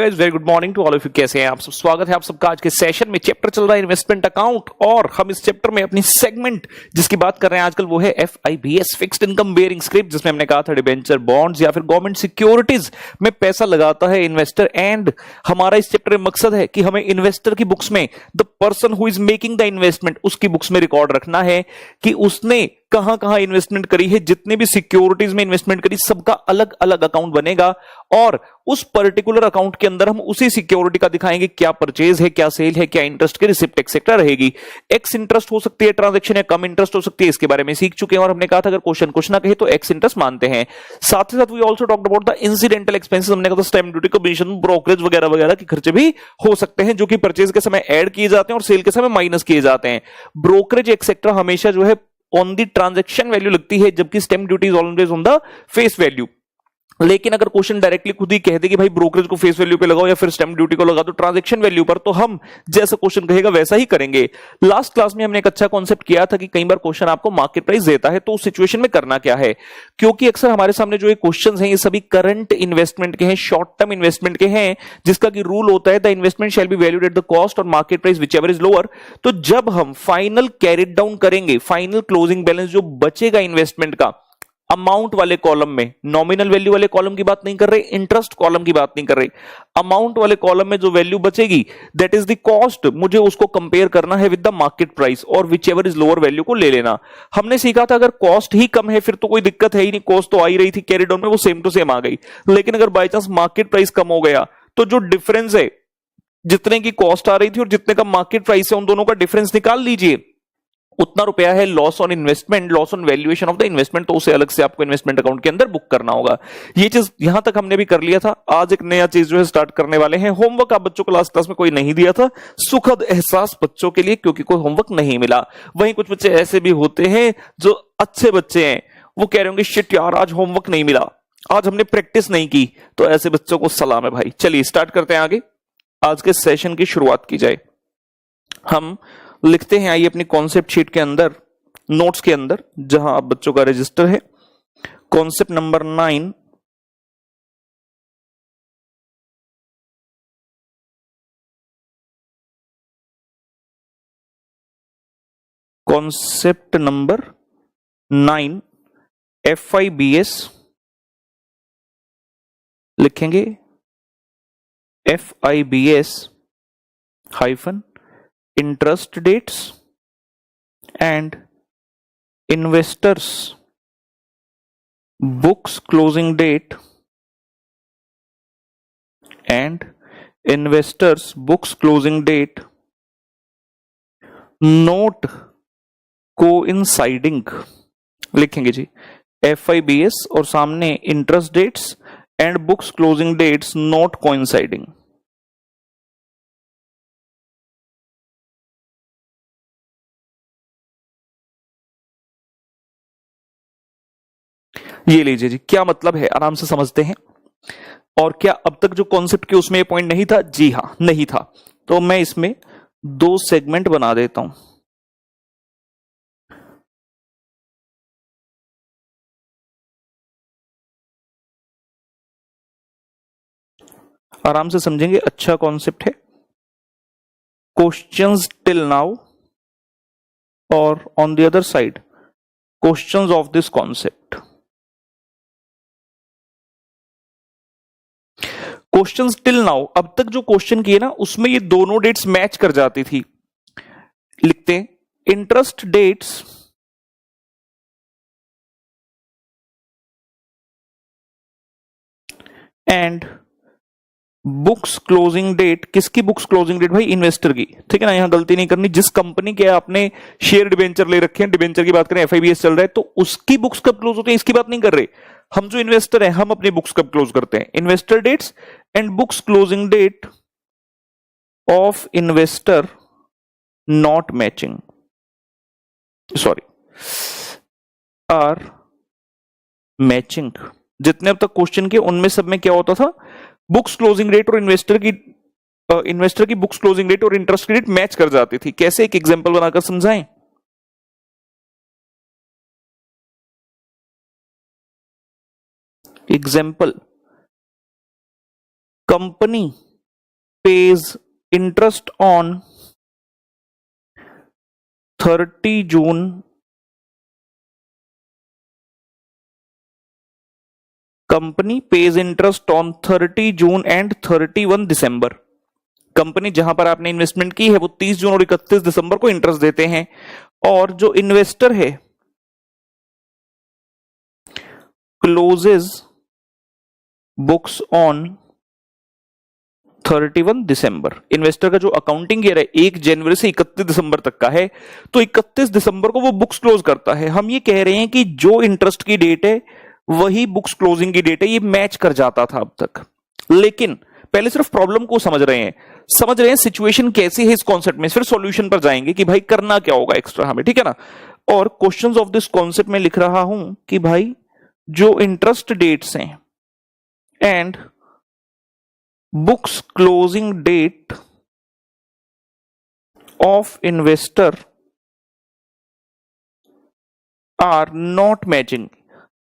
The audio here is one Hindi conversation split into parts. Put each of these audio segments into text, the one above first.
Guys, very good morning to all of you. कैसे हैं आप सब? स्वागत है आप सबका आज के सेशन में। चैप्टर चल रहा है इन्वेस्टमेंट अकाउंट और हम इस चैप्टर में अपनी सेगमेंट जिसकी बात कर रहे हैं आजकल वो है FIBS, fixed income bearing script, जिसमें हमने कहा था डिबेंचर, बॉन्ड्स या फिर गवर्नमेंट सिक्योरिटीज में पैसा लगाता है इन्वेस्टर। एंड हमारा इस चैप्टर में मकसद है कि हमें इन्वेस्टर की बुक्स में the person who is making the investment उसकी बुक्स में रिकॉर्ड रखना है कि उसने कहां कहां इन्वेस्टमेंट करी है, जितने भी सिक्योरिटीज में इन्वेस्टमेंट करी सबका अलग अलग अकाउंट बनेगा और उस पर्टिकुलर अकाउंट के अंदर हम उसी सिक्योरिटी का दिखाएंगे क्या परचेज है, क्या सेल है, क्या इंटरेस्ट की रिसिप्ट एक्सेट्रा रहेगी। एक्स इंटरेस्ट हो सकती है ट्रांजैक्शन या कम इंटरेस्ट हो सकती है, इसके बारे में सीख चुके हैं और हमने कहा था अगर क्वेश्चन कुछ ना कहे तो एक्स इंटरेस्ट मानते हैं। साथ ही साथ we also talked about the incidental expenses, हमने कहा था स्टैम्प ड्यूटी, कमीशन, ब्रोकरेज वगैरह वगैरह के खर्चे भी हो सकते हैं जो कि परचेज के समय ऐड किए जाते हैं और सेल के समय माइनस किए जाते हैं। ब्रोकरेज एक्सेट्रा हमेशा जो है ऑन दी ट्रांजैक्शन वैल्यू लगती है, जबकि stamp duty is always on the face value. लेकिन अगर क्वेश्चन डायरेक्टली खुद ही कह दे कि भाई ब्रोकरेज को फेस वैल्यू पे लगाओ या फिर स्टैम्प ड्यूटी को लगा दो ट्रांजैक्शन वैल्यू पर, तो हम जैसा क्वेश्चन कहेगा वैसा ही करेंगे। लास्ट क्लास में हमने एक अच्छा कॉन्सेप्ट किया था कि कई बार क्वेश्चन आपको मार्केट प्राइस देता है तो उस सिचुएशन में करना क्या है, क्योंकि अक्सर हमारे सामने जो ये क्वेश्चंस हैं ये सभी करंट इन्वेस्टमेंट के हैं, शॉर्ट टर्म इन्वेस्टमेंट के हैं, जिसका कि रूल होता है the investment shall be valued at the cost और market price whichever is lower. तो जब हम फाइनल कैरिड डाउन करेंगे, फाइनल क्लोजिंग बैलेंस जो बचेगा इन्वेस्टमेंट का, अमाउंट वाले कॉलम में, नॉमिनल वैल्यू वाले कॉलम की बात नहीं कर रहे, इंटरेस्ट कॉलम की बात नहीं कर रहे, अमाउंट वाले कॉलम में जो वैल्यू बचेगी दैट इज द कॉस्ट, मुझे उसको कंपेयर करना है विद द मार्केट प्राइस और which ever is lower value को ले लेना। हमने सीखा था अगर कॉस्ट ही कम है फिर तो कोई दिक्कत है ही नहीं, कॉस्ट तो आ ही रही थी कैरी डाउन में, वो सेम टू सेम आ गई। लेकिन अगर बाई चांस मार्केट प्राइस कम हो गया तो जो डिफरेंस है, जितने की कॉस्ट आ रही थी और जितने का मार्केट प्राइस है, उन दोनों का डिफरेंस निकाल लीजिए, उतना रुपया है loss on investment, loss on valuation of the investment, तो उसे अलग से आपको इन्वेस्टमेंट अकाउंट के अंदर बुक करना होगा। ये चीज यहां तक हमने भी कर लिया था। आज एक नया चीज जो है स्टार्ट करने वाले हैं। होमवर्क आप बच्चों को लास्ट क्लास में कोई नहीं दिया था, सुखद एहसास बच्चों के लिए, क्योंकि कोई होमवर्क नहीं मिला। वहीं कुछ बच्चे ऐसे भी होते हैं जो अच्छे बच्चे हैं, वो कह रहे होंगे शिट यार आज होमवर्क नहीं मिला, आज हमने प्रैक्टिस नहीं की, तो ऐसे बच्चों को सलाम है भाई। चलिए स्टार्ट करते हैं, आगे आज के सेशन की शुरुआत की जाए। हम लिखते हैं आइए अपनी कॉन्सेप्ट शीट के अंदर, नोट्स के अंदर, जहां आप बच्चों का रजिस्टर है, concept number 9, concept number 9 FIBS लिखेंगे, FIBS hyphen interest dates and investors books closing date and investors books closing date not coinciding लिखेंगे जी। FIBS और सामने interest dates and books closing dates not coinciding. ये लीजिए जी, क्या मतलब है आराम से समझते हैं। और क्या अब तक जो कॉन्सेप्ट के उसमें ये पॉइंट नहीं था? जी हां, नहीं था। तो मैं इसमें 2 सेगमेंट बना देता हूं। आराम से समझेंगे, अच्छा कॉन्सेप्ट है। क्वेश्चंस टिल नाउ और on the other side questions of this concept. Questions till now, अब तक जो क्वेश्चन किए ना उसमें ये दोनों डेट्स मैच कर जाती थी। लिखते हैं interest dates and books closing date. किसकी बुक्स क्लोजिंग डेट? भाई इन्वेस्टर की, ठीक है ना, यहां गलती नहीं करनी। जिस कंपनी के आपने शेयर डिबेंचर ले रखे हैं, डिबेंचर की बात करें, FIBS चल रहा है, तो उसकी बुक्स कब क्लोज होती है इसकी बात नहीं कर रहे। हम जो इन्वेस्टर हैं हम अपनी बुक्स कब क्लोज करते हैं? Investor dates and books closing date of investor not matching, sorry are matching. जितने अब तक क्वेश्चन किए उनमें सब में क्या होता था, बुक्स क्लोजिंग डेट और इन्वेस्टर की बुक्स क्लोजिंग डेट और इंटरेस्ट की डेट मैच कर जाती थी। कैसे? एक एग्जांपल बनाकर समझाएं। Example, company pays interest on 30 June. Company pays interest on 30 June and 31 December. Company जहां पर आपने इन्वेस्टमेंट की है वो 30 जून और 31 दिसंबर को इंटरेस्ट देते हैं, और जो इन्वेस्टर है closes books on 31 December. Investor का जो अकाउंटिंग ईयर है 1 जनवरी से 31 दिसंबर तक का है, तो 31 दिसंबर को वो बुक्स क्लोज करता है। हम ये कह रहे हैं कि जो इंटरेस्ट की डेट है वही बुक्स क्लोजिंग की डेट है, ये मैच कर जाता था अब तक। लेकिन पहले सिर्फ प्रॉब्लम को समझ रहे हैं सिचुएशन कैसी है इस कॉन्सेप्ट में, फिर सॉल्यूशन पर जाएंगे कि भाई करना क्या होगा एक्स्ट्रा हमें, ठीक है ना। और क्वेश्चंस ऑफ दिस कॉन्सेप्ट में लिख रहा हूं कि भाई जो इंटरेस्ट डेट्स हैं and books closing date of investor are not matching.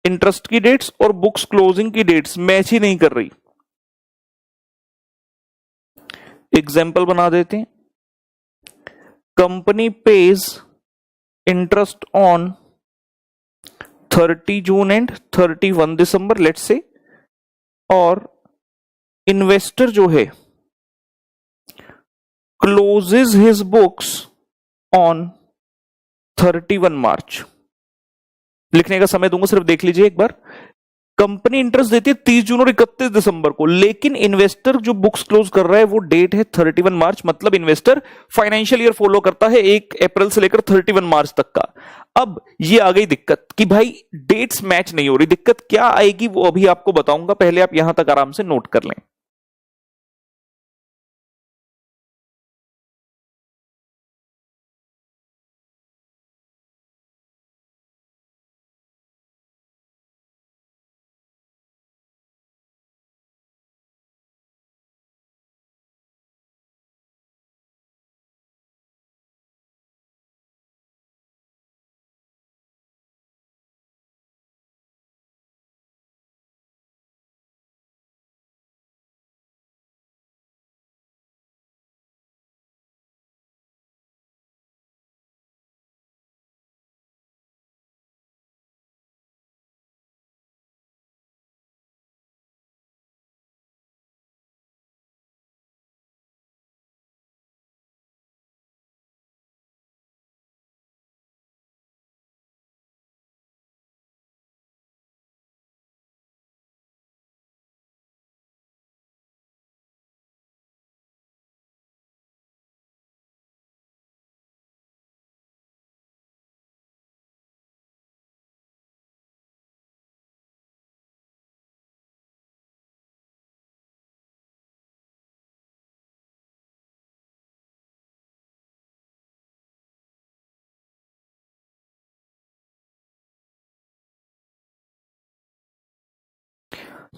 Interest की डेट्स और बुक्स क्लोजिंग की डेट्स मैच ही नहीं कर रही। एग्जाम्पल बना देते हैं। Company pays interest on 30 June and 31 December let's say, और इन्वेस्टर जो है closes his books on 31 March. लिखने का समय दूंगा, सिर्फ देख लीजिए एक बार। कंपनी इंटरेस्ट देती है 30 जून और 31 दिसंबर को, लेकिन इन्वेस्टर जो बुक्स क्लोज कर रहा है वो डेट है 31 मार्च। मतलब इन्वेस्टर फाइनेंशियल ईयर फॉलो करता है 1 अप्रैल से लेकर 31 मार्च तक का। अब ये आ गई दिक्कत कि भाई डेट्स मैच नहीं हो रही। दिक्कत क्या आएगी वो अभी आपको बताऊंगा, पहले आप यहां तक आराम से नोट कर लें।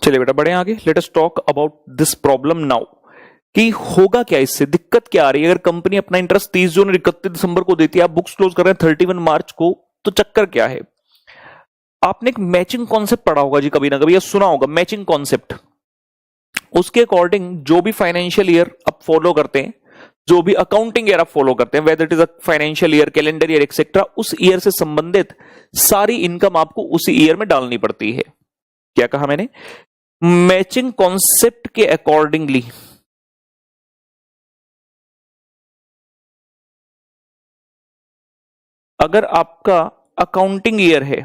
चलिए बेटा बढ़े आगे। Let us talk about this problem now कि होगा क्या इससे, दिक्कत क्या आ रही है। अगर कंपनी अपना इंटरेस्ट 30 जून और 31 दिसंबर को देती है, आप बुक्स क्लोज कर रहे हैं 31 मार्च को, तो चक्कर क्या है। आपने एक मैचिंग कॉन्सेप्ट पढ़ा होगा जी कभी ना कभी, या सुना होगा मैचिंग कॉन्सेप्ट। उसके अकॉर्डिंग जो भी फाइनेंशियल ईयर आप फॉलो करते हैं, जो भी अकाउंटिंग ईयर आप फॉलो करते हैं, whether it is a financial year, calendar year etcetera, उस ईयर से संबंधित सारी इनकम आपको उसी ईयर में डालनी पड़ती है। क्या कहा मैंने, मैचिंग कॉन्सेप्ट के अकॉर्डिंगली अगर आपका अकाउंटिंग ईयर है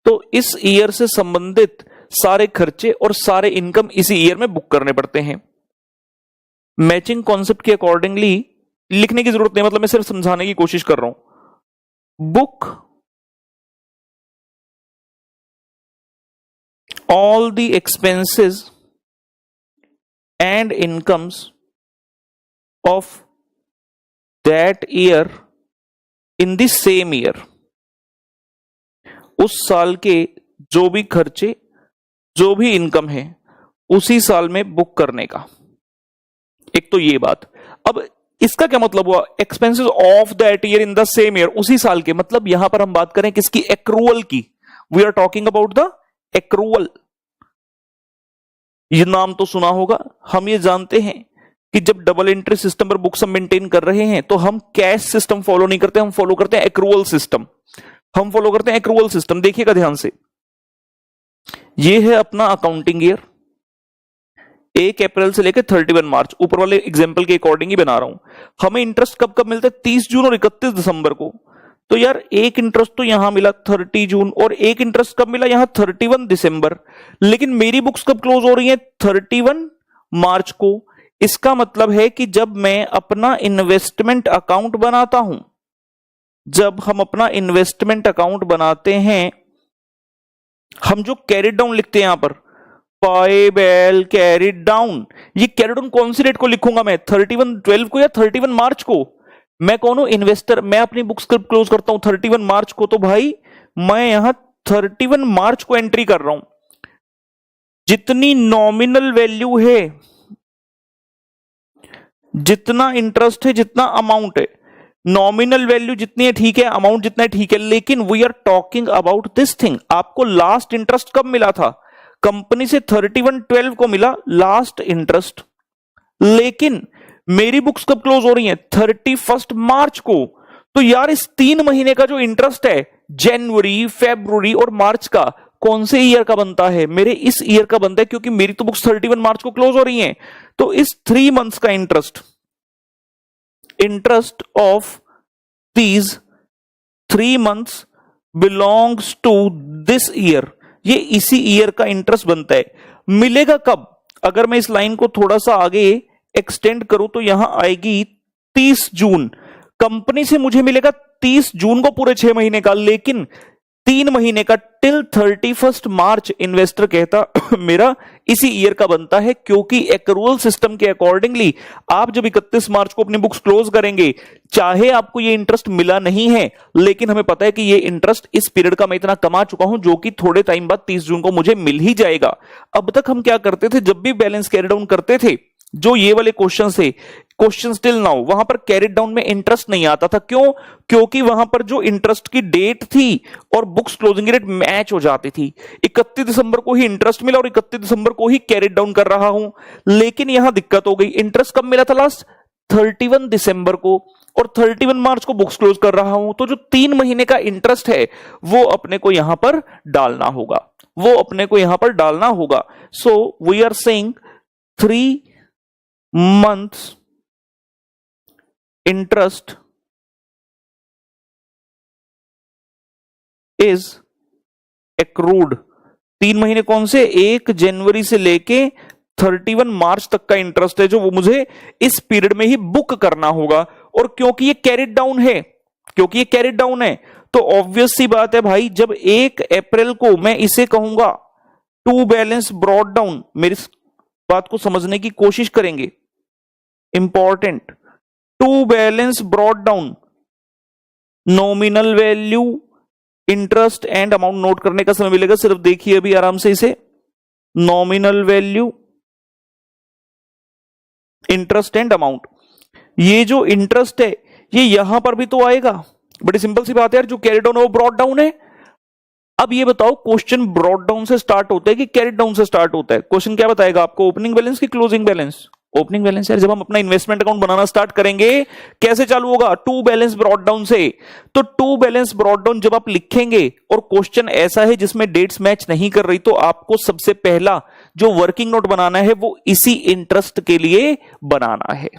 तो इस ईयर से संबंधित सारे खर्चे और सारे इनकम इसी ईयर में बुक करने पड़ते हैं। मैचिंग कॉन्सेप्ट के अकॉर्डिंगली लिखने की जरूरत नहीं, मतलब मैं सिर्फ समझाने की कोशिश कर रहा हूं। Book all the expenses and incomes of that year in the same year। उस साल के जो भी खर्चे, जो भी इनकम है, उसी साल में बुक करने का। एक तो ये बात। अब इसका क्या मतलब हुआ, expenses of that year in the same year, उसी साल के। मतलब यहां पर हम बात करें किसकी, एक्रूअल की। We are talking about the accrual. ये नाम तो सुना होगा, हम ये जानते हैं कि जब डबल एंट्री सिस्टम पर बुक्स हम मेंटेन कर रहे हैं तो हम कैश सिस्टम फॉलो नहीं करते, हम फॉलो करते हैं एक्रूअल सिस्टम। हम फॉलो करते हैं एक्रूअल सिस्टम। देखिएगा ध्यान से, ये है अपना अकाउंटिंग ईयर, 1 अप्रैल से लेकर 31 मार्च, ऊपर वाले एग्जांपल के अकॉर्डिंग ही बना रहा हूं। हमें इंटरेस्ट कब कब मिलता है? 30 जून और 31 दिसंबर को। तो यार एक इंटरेस्ट तो यहां मिला 30 जून और एक इंटरेस्ट कब मिला? यहां 31 दिसंबर। लेकिन मेरी बुक्स कब क्लोज हो रही है? 31 मार्च को। इसका मतलब है कि जब मैं अपना इन्वेस्टमेंट अकाउंट बनाता हूं, जब हम अपना इन्वेस्टमेंट अकाउंट बनाते हैं, हम जो कैरिड डाउन लिखते हैं यहां पर, पाएबल कैरिड डाउन, ये कैरिड डाउन कौन सी डेट को लिखूंगा मैं? 31/12 को या 31 मार्च को? मैं कौन हूं? इन्वेस्टर। मैं अपनी बुक्स कब क्लोज करता हूं? 31 मार्च को। तो भाई मैं यहां 31 मार्च को एंट्री कर रहा हूं। जितनी नॉमिनल वैल्यू है, जितना इंटरेस्ट है, जितना अमाउंट है, नॉमिनल वैल्यू जितनी है ठीक है, अमाउंट जितना है ठीक है, लेकिन we are talking about this thing. आपको लास्ट इंटरेस्ट कब मिला था? कंपनी से 31/12 को मिला लास्ट इंटरेस्ट, लेकिन मेरी बुक्स कब क्लोज हो रही हैं? 31 मार्च को। तो यार इस 3 महीने का जो इंटरेस्ट है, जनवरी, फरवरी और मार्च का, कौन से ईयर का बनता है? मेरे इस ईयर का बनता है, क्योंकि मेरी तो बुक्स 31 मार्च को क्लोज हो रही हैं। तो इस 3 मंथ्स का interest of these 3 months belongs to this year, ये इसी ईयर का इंटरेस्ट बनता है। मिलेगा कब? अगर मैं इस लाइन को थोड़ा सा आगे एक्सटेंड करूं तो यहां आएगी 30 जून। कंपनी से मुझे मिलेगा 30 जून को पूरे 6 महीने का, लेकिन 3 महीने का टिल 31 मार्च इन्वेस्टर कहता मेरा इसी ईयर का बनता है, क्योंकि एक्रूअल सिस्टम के अकॉर्डिंगली आप जब 31 मार्च को अपनी बुक्स क्लोज करेंगे, चाहे आपको ये इंटरेस्ट मिला नहीं है, लेकिन हमें पता है कि ये इंटरेस्ट इस पीरियड का मैं इतना कमा चुका हूं, जो कि थोड़े टाइम बाद 30 जून को मुझे मिल ही जाएगा। अब तक हम क्या करते थे? जब भी बैलेंस कैरी डाउन करते थे, जो ये वाले क्वेश्चन थे, क्वेश्चन टिल नाउ, वहां पर कैरिड डाउन में इंटरेस्ट नहीं आता था। क्यों? क्योंकि वहां पर जो इंटरेस्ट की डेट थी और बुक्स क्लोजिंग डेट मैच हो जाती थी। 31 दिसंबर को ही इंटरेस्ट मिला और 31 दिसंबर को ही कैरिड डाउन कर रहा हूं। लेकिन यहां दिक्कत हो गई, इंटरेस्ट कब मिला था लास्ट? 31 दिसंबर को, और 31 मार्च को बुक्स क्लोज कर रहा हूं। तो जो 3 महीने का इंटरेस्ट है वो अपने को यहां पर डालना होगा, वो अपने को यहां पर डालना होगा। So we are saying 3 months interest is accrued। 3 महीने कौन से? 1 जनवरी से लेके 31 मार्च तक का इंटरेस्ट है, जो वो मुझे इस पीरियड में ही बुक करना होगा। और क्योंकि ये कैरिड डाउन है, क्योंकि ये कैरिड डाउन है, तो ऑब्वियस सी बात है भाई, जब 1 अप्रैल को मैं इसे कहूंगा टू बैलेंस ब्रॉड डाउन, मेरी बात को समझने की कोशिश करेंगे, important, to balance brought down, nominal value, interest and amount note करने का समय मिलेगा। सिर्फ देखिए अभी आराम से इसे, nominal value, interest and amount. ये जो इंटरेस्ट है ये यहां पर भी तो आएगा। बड़ी सिंपल सी बात है यार, जो कैरी डाउन है वो ब्रॉड डाउन है। अब ये बताओ, क्वेश्चन ब्रॉड डाउन से स्टार्ट होता है कि कैरी डाउन से स्टार्ट होता है? क्वेश्चन क्या बताएगा आपको? ओपनिंग बैलेंस की क्लोजिंग बैलेंस? Opening balance. यार जब हम अपना इन्वेस्टमेंट अकाउंट बनाना स्टार्ट करेंगे, कैसे चालू होगा? टू बैलेंस ब्रॉड डाउन से। तो टू बैलेंस ब्रॉड डाउन जब आप लिखेंगे और क्वेश्चन ऐसा है जिसमें डेट्स मैच नहीं कर रही, तो आपको सबसे पहला जो वर्किंग नोट बनाना है वो इसी इंटरेस्ट के लिए बनाना है,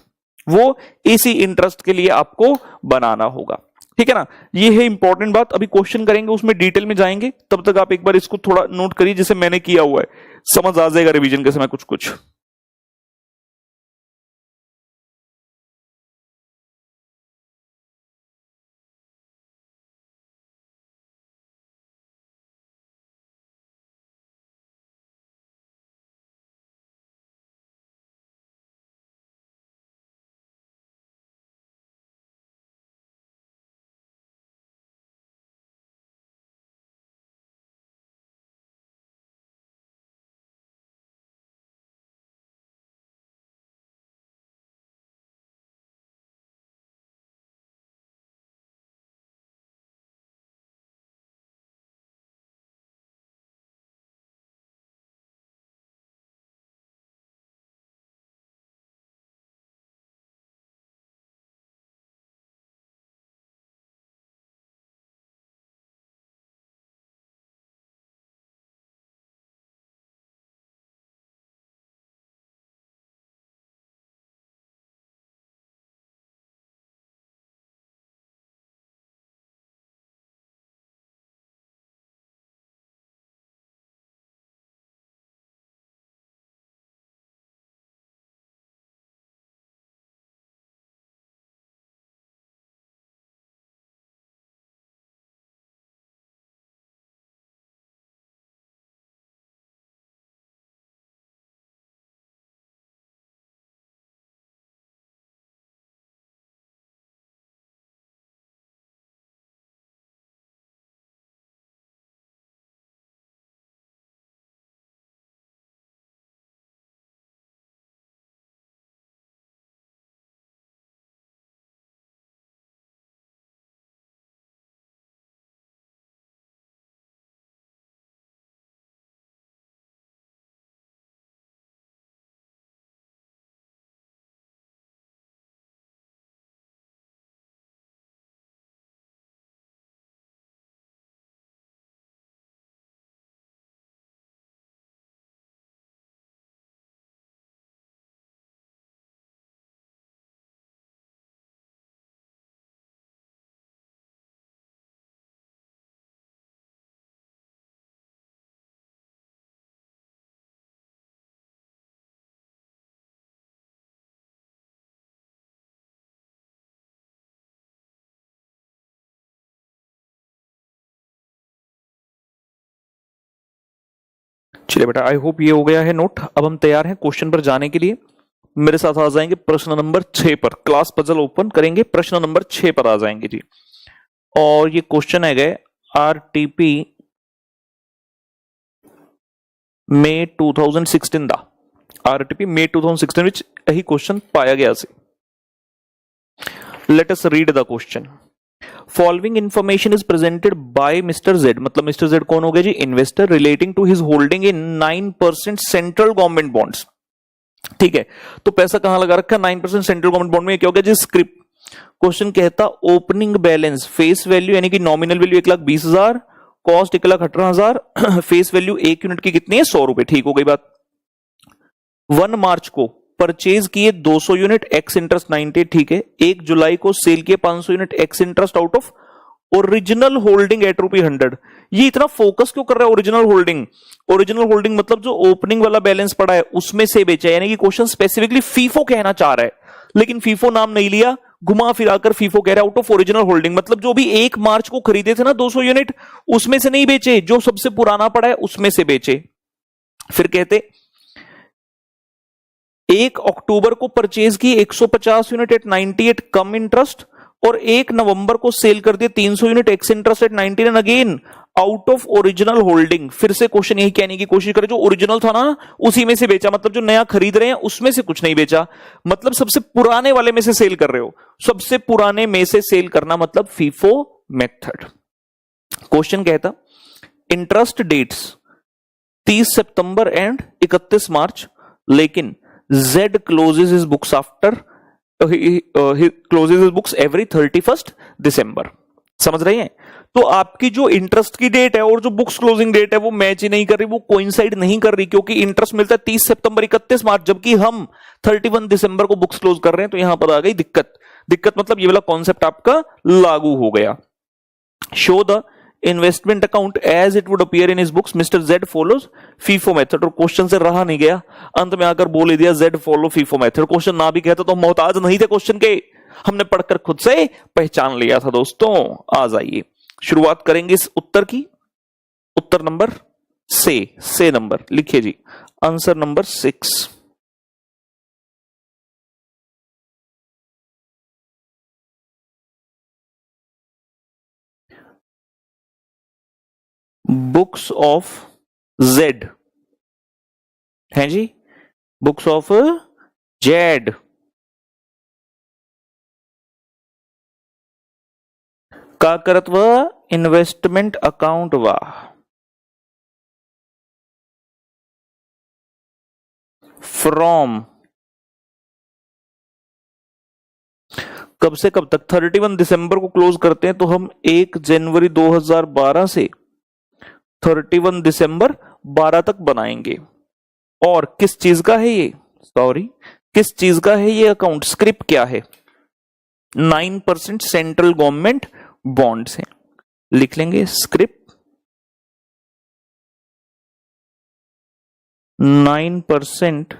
वो इसी इंटरेस्ट के लिए आपको बनाना होगा। ठीक है ना? ये है इंपॉर्टेंट बात। अभी क्वेश्चन करेंगे उसमें डिटेल में जाएंगे, तब तक आप एक बार इसको थोड़ा नोट करिए जिसे मैंने किया हुआ है, समझ आ जाएगा रिवीजन के समय कुछ कुछ। चलिए बेटा, आई होप ये हो गया है नोट। अब हम तैयार हैं क्वेश्चन पर जाने के लिए। मेरे साथ आ जाएंगे प्रश्न नंबर 6 पर। क्लास पजल ओपन करेंगे, प्रश्न नंबर 6 पर आ जाएंगे जी। और ये क्वेश्चन है गए आरटीपी May 2016 ਦਾ RTP May 2016 ਵਿੱਚ ਇਹੀ क्वेश्चन पाया गया ਸੀ। Let us read the question. Following information is presented by Mr. Z, मतलब Mr. Z कौन हो गया जी? Investor, relating to his holding in 9% central government bonds. ठीक है, तो पैसा कहां लगा रखा? 9% सेंट्रल गवर्नमेंट बॉन्ड में। क्या हो गया जी? स्क्रिप्ट। क्वेश्चन कहता ओपनिंग बैलेंस फेस वैल्यू यानी कि nominal value 1,20,000, cost 1,18,000, face value 1 unit की कितनी है? 100 रुपए। ठीक हो गई बात। 1 मार्च को परचेज किए 200 यूनिट, एक्स इंटरेस्ट 90। ठीक है। 1 जुलाई को सेल किए 500 unit, ex interest out of original holding at ₹100। ये इतना फोकस क्यों कर रहा है ओरिजिनल होल्डिंग? ओरिजिनल होल्डिंग मतलब जो ओपनिंग वाला बैलेंस पड़ा है उसमें से बेचा, यानी कि क्वेश्चन स्पेसिफिकली फीफो कहना चाह रहा है, लेकिन फीफो नाम नहीं लिया, घुमा फिराकर फीफो कह रहा है आउट ऑफ ओरिजिनल होल्डिंग। मतलब जो भी 1 मार्च को खरीदे थे ना 200 यूनिट, उसमें से नहीं बेचे, जो सबसे पुराना पड़ा है उसमें से बेचे। फिर कहते 1 अक्टूबर को परचेज की 150 यूनिट एट 98 कम इंटरेस्ट, और 1 नवंबर को सेल कर दिए 300 unit ex interest at 99 again out of original holding. फिर से क्वेश्चन यही कहने की कोशिश करे जो ओरिजिनल था ना उसी में से बेचा, मतलब जो नया खरीद रहे हैं उसमें से कुछ नहीं बेचा, मतलब सबसे पुराने वाले में से सेल कर रहे हो। सबसे पुराने में से सेल करना मतलब फीफो मेथड। क्वेश्चन कहता इंटरेस्ट डेट्स 30 सितंबर एंड 31 मार्च, लेकिन Z closes his books after he closes his books every 31st दिसंबर। समझ रहे हैं? तो आपकी जो इंटरेस्ट की डेट है और जो बुक्स क्लोजिंग डेट है वो मैच ही नहीं कर रही, वो कोइंसाइड नहीं कर रही, क्योंकि इंटरेस्ट मिलता है 30 सितंबर 31 मार्च, जबकि हम 31 दिसंबर को बुक्स क्लोज कर रहे हैं। तो यहां पर आ गई दिक्कत। दिक्कत मतलब ये वाला कॉन्सेप्ट आपका लागू हो गया। Show the investment account as it would appear in his books, mister Z follows FIFO method. और क्वेश्चन से रहा नहीं गया, अंत में आकर बोल ही दिया Z follow FIFO method. Question ना भी कहता तो हम मोहताज नहीं थे क्वेश्चन के, हमने पढ़कर खुद से पहचान लिया था। दोस्तों आ जाइए, शुरुआत करेंगे इस उत्तर की। उत्तर नंबर से नंबर लिखिए जी, answer number 6। Books of Z है जी, बुक्स ऑफ जेड का करत व इन्वेस्टमेंट अकाउंट वा फ्रॉम कब से कब तक? 31 दिसंबर को क्लोज करते हैं तो हम 1 जनवरी 2012 से 31 दिसंबर 12 तक बनाएंगे। और किस चीज का है ये? सॉरी, किस चीज का है ये अकाउंट? स्क्रिप्ट क्या है? 9% सेंट्रल गवर्नमेंट बॉन्ड्स हैं। लिख लेंगे script 9%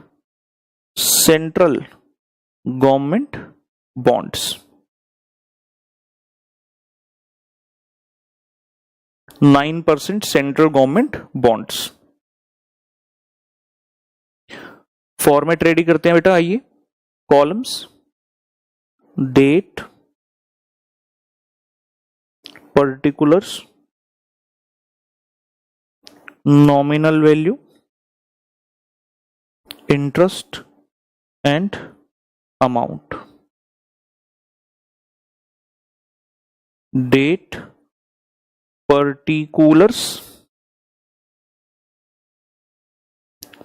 central government bonds. 9% central government bonds. Format ready करते हैं बेटा, आइए। Columns, date, particulars, nominal value, interest and amount. Date, particulars,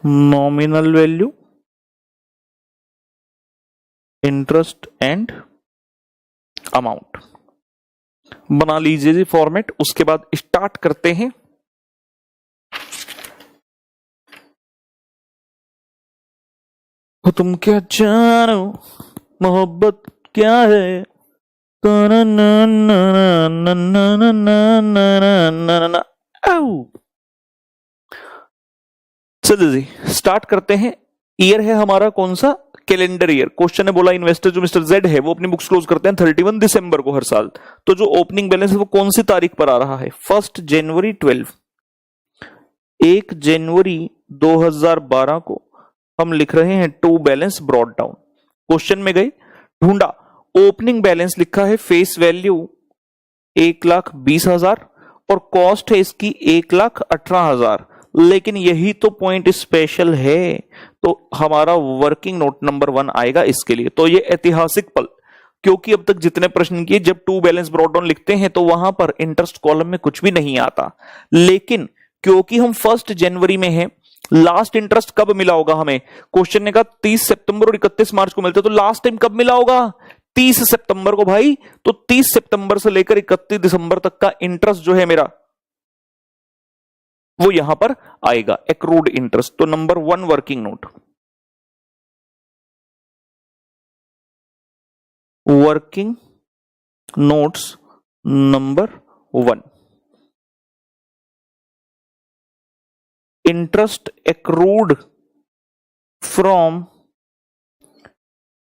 nominal value, interest and amount. बना लीजिए जी फॉर्मेट। उसके बाद स्टार्ट करते हैं। तुम क्या जानो मोहब्बत क्या है, चलिए जी स्टार्ट करते हैं। ईयर है हमारा कौन सा? Calendar year. क्वेश्चन ने बोला इन्वेस्टर जो मिस्टर जेड है वो अपनी बुक्स क्लोज करते हैं 31 दिसंबर को हर साल। तो जो ओपनिंग बैलेंस है वो कौन सी तारीख पर आ रहा है? 1 जनवरी 12। 1 जनवरी 2012 को हम लिख रहे हैं to balance brought down. Question में गए, ढूंढा, ओपनिंग बैलेंस लिखा है फेस वैल्यू 1,20,000 और कॉस्ट है इसकी 1,18,000, लेकिन यही तो पॉइंट स्पेशल है, तो हमारा वर्किंग नोट नंबर 1 आएगा इसके लिए। तो ये ऐतिहासिक पल, क्योंकि अब तक जितने प्रश्न किए जब टू बैलेंस ब्रॉट डाउन लिखते हैं तो वहां पर इंटरेस्ट कॉलम में कुछ भी नहीं आता, लेकिन क्योंकि हम 1 जनवरी में हैं, लास्ट इंटरेस्ट कब मिला होगा हमें? क्वेश्चन ने कहा 30 सितंबर और 31 मार्च को मिलते, तो लास्ट टाइम कब मिला होगा? 30 सितंबर को भाई। तो 30 सितंबर से लेकर 31 दिसंबर तक का इंटरेस्ट जो है मेरा, वो यहां पर आएगा, एक्रूड इंटरेस्ट। तो number 1 working note, working notes number 1, interest accrued from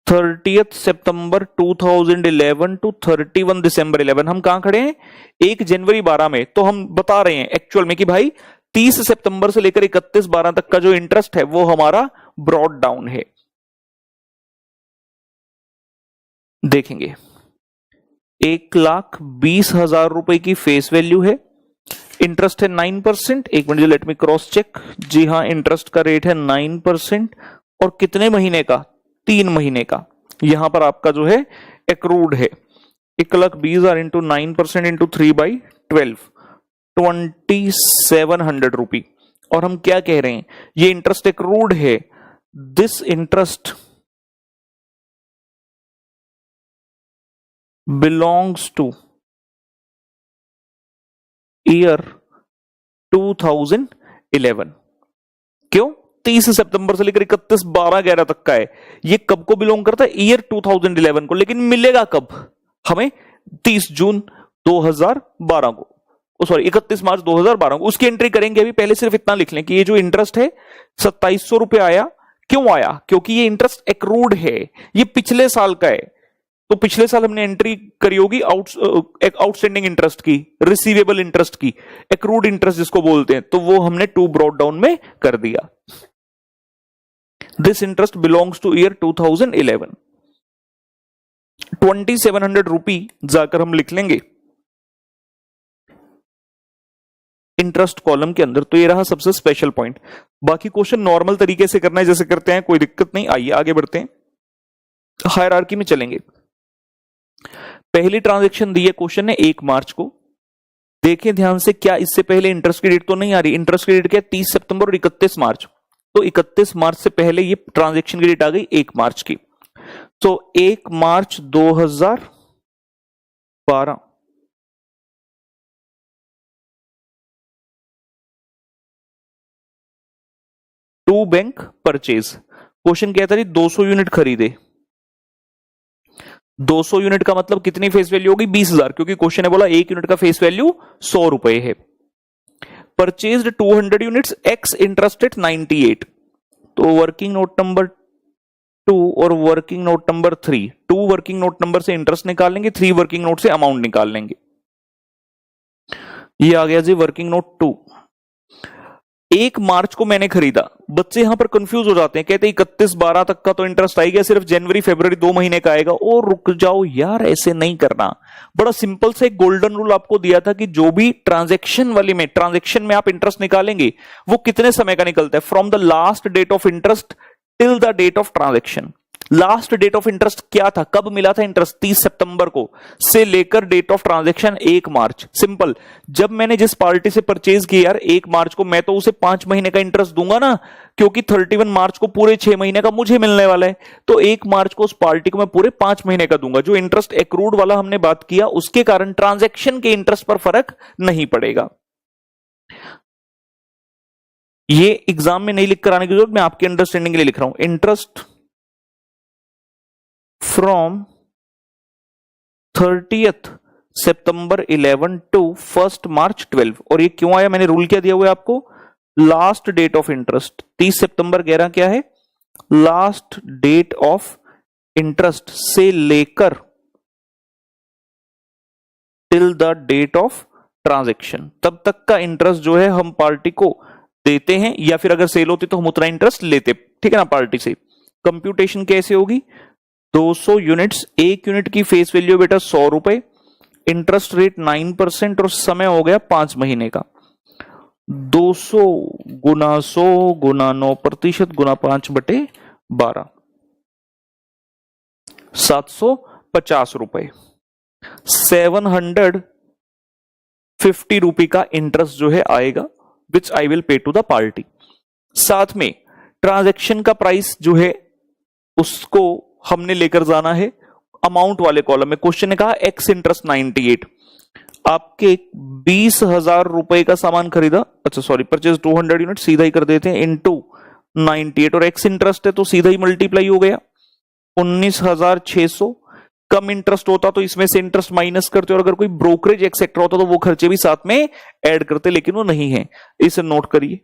30th September 2011 to 31 December 11। हम कहां खड़े हैं? 1 जनवरी 12 में। तो हम बता रहे हैं एक्चुअल में कि भाई 30 सितंबर से लेकर 31/12 तक का जो इंटरेस्ट है वो हमारा ब्रॉट डाउन है। देखेंगे 1,20,000 रुपए की फेस वैल्यू है, इंटरेस्ट है 9%। एक minute, let me cross check. जी हाँ, इंटरेस्ट का रेट है 9% और कितने महीने का? 3 महीने का। यहां पर आपका जो है एक्रूड है 1,20,000 इंटू 9% इंटू 3/12, 2,700 रुपी। और हम क्या कह रहे हैं? ये इंटरेस्ट एक्रूड है, this interest belongs to year 2011। क्यों? 30 सितंबर से लेकर 31/12/11 तक का है। ये कब को बिलोंग करता है? ईयर 2011 को। लेकिन मिलेगा कब हमें? 30 जून 2012 को, सॉरी 31 मार्च 2012 को। उसकी एंट्री करेंगे। अभी पहले सिर्फ इतना लिख लें कि ये जो इंटरेस्ट है 2700 रुपए आया। क्यों आया? क्योंकि ये इंटरेस्ट एक्रूड है, ये पिछले साल का है। तो पिछले साल हमने एंट्री करी होगी आउटस्टैंडिंग इंटरेस्ट की, रिसीवेबल इंटरेस्ट की, एक्रूड इंटरेस्ट जिसको बोलते हैं, तो वो हमने टू ब्रॉट डाउन में कर दिया। This interest belongs to year 2011। 2,700 रुपी जाकर हम लिख लेंगे इंटरेस्ट कॉलम के अंदर। तो ये रहा सबसे स्पेशल पॉइंट। बाकी क्वेश्चन नॉर्मल तरीके से करना है जैसे करते हैं, कोई दिक्कत नहीं। आइए आगे बढ़ते हैं, हायरार्की में चलेंगे। पहली ट्रांजैक्शन दी है क्वेश्चन ने 1 मार्च को। देखें ध्यान से, क्या इससे पहले इंटरेस्ट की डेट तो नहीं आ रही? इंटरेस्ट की डेट क्या है? 30 सितंबर और 31 मार्च। तो 31 मार्च से पहले ये ट्रांजैक्शन की डेट आ गई 1 मार्च की। तो 1 मार्च 2012 टू बैंक परचेज। क्वेश्चन कहता है 200 यूनिट खरीदे। 200 यूनिट का मतलब कितनी फेस वैल्यू होगी? 20,000, क्योंकि क्वेश्चन ने बोला 1 यूनिट का फेस वैल्यू 100 रुपए है। Purchased 200 units, x interest rate 98। तो वर्किंग नोट नंबर 2 और working note number 3, 2 working note number से इंटरेस्ट निकाल लेंगे, 3 वर्किंग नोट से अमाउंट निकाल लेंगे। ये आ गया जी वर्किंग नोट 2। 1 मार्च को मैंने खरीदा। बच्चे यहां पर कंफ्यूज हो जाते हैं, कहते हैं 31/12 तक का तो इंटरेस्ट आएगा, सिर्फ जनवरी फरवरी 2 महीने का आएगा। और रुक जाओ यार, ऐसे नहीं करना। बड़ा सिंपल से एक गोल्डन रूल आपको दिया था कि जो भी ट्रांजैक्शन में आप इंटरेस्ट निकालेंगे वो कितने समय का निकलता है? From the last date of interest till the date of transaction. Last date of interest क्या था? कब मिला था इंटरेस्ट? 30 सितंबर को, से लेकर date of transaction 1 March. Simple. जब मैंने जिस पार्टी से परचेज किया यार 1 मार्च को, मैं तो उसे 5 महीने का इंटरेस्ट दूंगा ना, क्योंकि 31 मार्च को पूरे 6 महीने का मुझे मिलने वाला है। तो 1 मार्च को उस पार्टी को मैं पूरे 5 महीने का दूंगा। जो इंटरेस्ट एक्रूड वाला हमने बात किया, उसके कारण ट्रांजैक्शन के इंटरेस्ट पर फर्क नहीं पड़ेगा। ये एग्जाम में नहीं लिख कर आने की जरूरत, मैं आपके अंडरस्टैंडिंग के लिए लिख रहा हूं। Interest from 30th September 11 to 1st March 12। और ये क्यों आया? मैंने रूल क्या दिया हुआ है आपको? Last date of interest 30 September 11 क्या है? लास्ट डेट ऑफ इंटरेस्ट से लेकर till the date of transaction, तब तक का इंटरेस्ट जो है हम पार्टी को देते हैं, या फिर अगर सेल होती तो हम उतना इंटरेस्ट लेते, ठीक है ना, पार्टी से। कंप्यूटेशन कैसे होगी, 200 यूनिट्स, एक यूनिट की फेस वैल्यू बेटा 100 रुपए, इंटरेस्ट रेट 9% और समय हो गया 5 महीने का। 200 गुना 100 गुना 9% गुना 5/12, 750 रुपए, 750 रुपए का इंटरेस्ट जो है आएगा, which I will pay to the party. साथ में ट्रांजैक्शन का प्राइस जो है उसको हमने लेकर जाना है अमाउंट वाले कॉलम में। क्वेश्चन ने कहा एक्स इंटरेस्ट 98, आपके 20,000 रुपए का सामान खरीदा, अच्छा सॉरी, परचेज 200 यूनिट, सीधा ही कर देते हैं इनटू 98, और एक्स इंटरेस्ट है तो सीधा ही मल्टीप्लाई हो गया 19,600। कम इंटरेस्ट होता तो इसमें से इंटरेस्ट माइनस करते, और अगर कोई ब्रोकरेज एक्सेट्रा होता तो वो खर्चे भी साथ में ऐड करते, लेकिन वो नहीं है, इसे नोट करिए।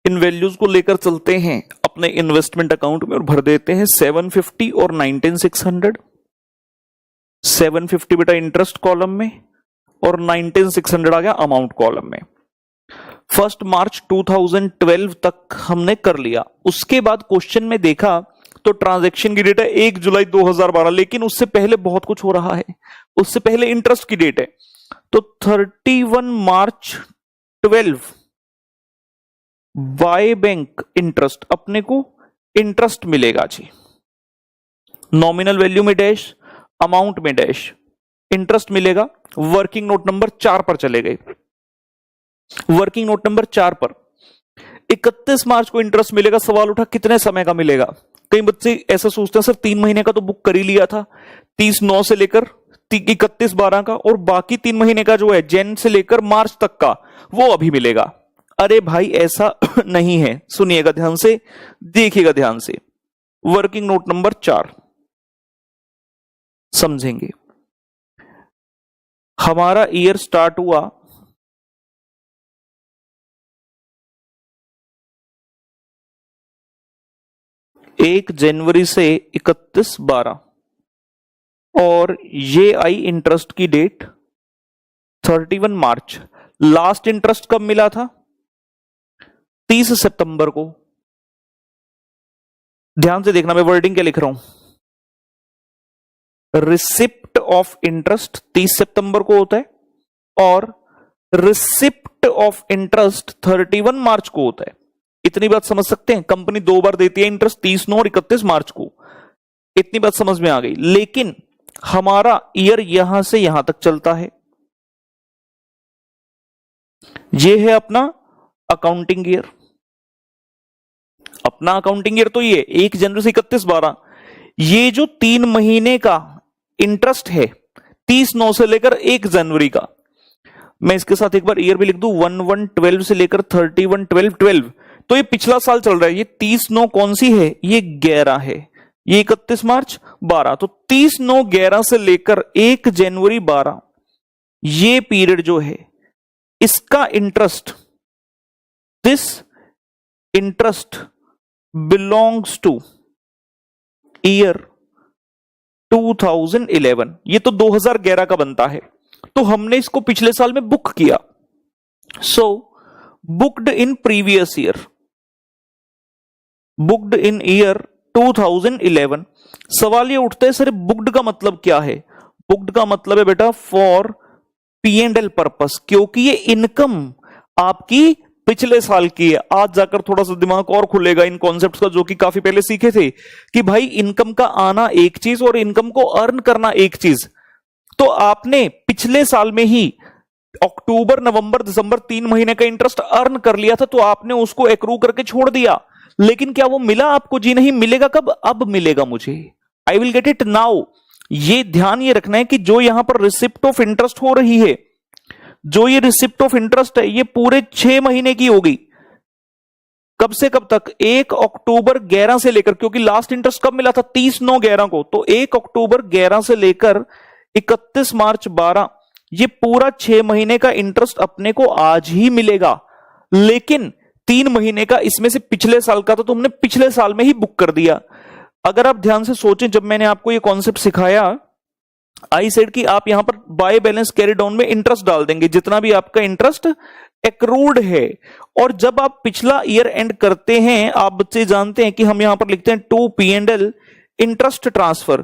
इन वैल्यूज को लेकर चलते हैं अपने इन्वेस्टमेंट अकाउंट में और भर देते हैं 750 और 19,600। 750 बेटा इंटरेस्ट कॉलम में और 19,600 आ गया अमाउंट कॉलम में। 1 मार्च 2012 तक हमने कर लिया। उसके बाद क्वेश्चन में देखा तो ट्रांजैक्शन की डेट है 1 जुलाई 2012, लेकिन उससे पहले बहुत कुछ हो रहा है, उससे पहले इंटरेस्ट की डेट है। तो 31 मार्च 12 वाई बैंक इंटरेस्ट, अपने को इंटरेस्ट मिलेगा जी, नॉमिनल वैल्यू में डैश, अमाउंट में डैश, इंटरेस्ट मिलेगा। वर्किंग नोट नंबर 4 पर चले गए। वर्किंग नोट नंबर 4 पर 31 मार्च को इंटरेस्ट मिलेगा। सवाल उठा कितने समय का मिलेगा। कई बच्चे ऐसा सोचते हैं सर 3 महीने का तो बुक कर ही लिया था, 30/9 से लेकर 31/12 का, और बाकी 3 महीने का जो है जैन से लेकर मार्च तक का वो अभी मिलेगा। अरे भाई ऐसा नहीं है, सुनिएगा ध्यान से, देखिएगा ध्यान से। वर्किंग नोट नंबर 4 समझेंगे। हमारा ईयर स्टार्ट हुआ 1 जनवरी से 31/12, और ये आई इंटरेस्ट की डेट 31 मार्च। लास्ट इंटरेस्ट कब मिला था? 30 सितंबर को। ध्यान से देखना मैं वर्डिंग क्या लिख रहा हूं। रिसिप्ट ऑफ इंटरेस्ट 30 सितंबर को होता है और रिसिप्ट ऑफ इंटरेस्ट 31 मार्च को होता है। इतनी बात समझ सकते हैं? कंपनी दो बार देती है इंटरेस्ट, 30 नौ और 31 मार्च को। इतनी बात समझ में आ गई। लेकिन हमारा ईयर यहां से यहां तक चलता है। ये है अपना अकाउंटिंग ईयर। अपना अकाउंटिंग ईयर तो ये 1 जनवरी से 31/12। ये जो 3 महीने का इंटरेस्ट है 30/9 से लेकर 1 जनवरी का, मैं इसके साथ एक बार ईयर भी लिख दूं, 1/1/12 से लेकर 31/12/12, तो ये पिछला साल चल रहा है। ये 30/9 कौन सी है? ये 11 है। ये 31 मार्च 12, तो 30/9/11 से लेकर 1 जनवरी 12, ये पीरियड जो है इसका interest, this interest belongs to year 2011। ये तो 2011 का बनता है, तो हमने इसको पिछले साल में बुक किया। So booked in previous year, booked in year 2011। सवाल ये उठता है सर बुक्ड का मतलब क्या है? बुक्ड का मतलब है बेटा for P and L purpose, क्योंकि ये इनकम आपकी पिछले साल की है। आज जाकर थोड़ा सा दिमाग और खुलेगा इन कॉन्सेप्ट्स का, जो कि काफी पहले सीखे थे कि भाई इनकम का आना एक चीज और इनकम को अर्न करना एक चीज। तो आपने पिछले साल में ही अक्टूबर नवंबर दिसंबर 3 महीने का इंटरेस्ट अर्न कर लिया था, तो आपने उसको एक्रू करके छोड़ दिया। लेकिन क्या वो मिला आपको? जी नहीं। मिलेगा कब? अब मिलेगा मुझे। I will get it now. ये ध्यान ये रखना है कि जो यहां पर रिसिप्ट ऑफ इंटरेस्ट हो रही है, जो ये रिसिप्ट ऑफ इंटरेस्ट है, ये पूरे 6 महीने की होगी। कब से कब तक? 1 अक्टूबर 11 से लेकर, क्योंकि लास्ट इंटरेस्ट कब मिला था? 30/9/11 को, तो 1 अक्टूबर 11 से लेकर 31 मार्च 12, ये पूरा 6 महीने का इंटरेस्ट अपने को आज ही मिलेगा। लेकिन 3 महीने का इसमें से पिछले साल का, तो तुमने पिछले साल में ही बुक कर दिया। अगर आप ध्यान से सोचें, जब मैंने आपको ये कॉन्सेप्ट सिखाया, आई सेड कि आप यहां पर बाय बैलेंस कैरी डाउन में इंटरेस्ट डाल देंगे, जितना भी आपका इंटरेस्ट एक्रूड है। और जब आप पिछला ईयर एंड करते हैं, आप बच्चे जानते हैं कि हम यहां पर लिखते हैं to P and L interest transfer,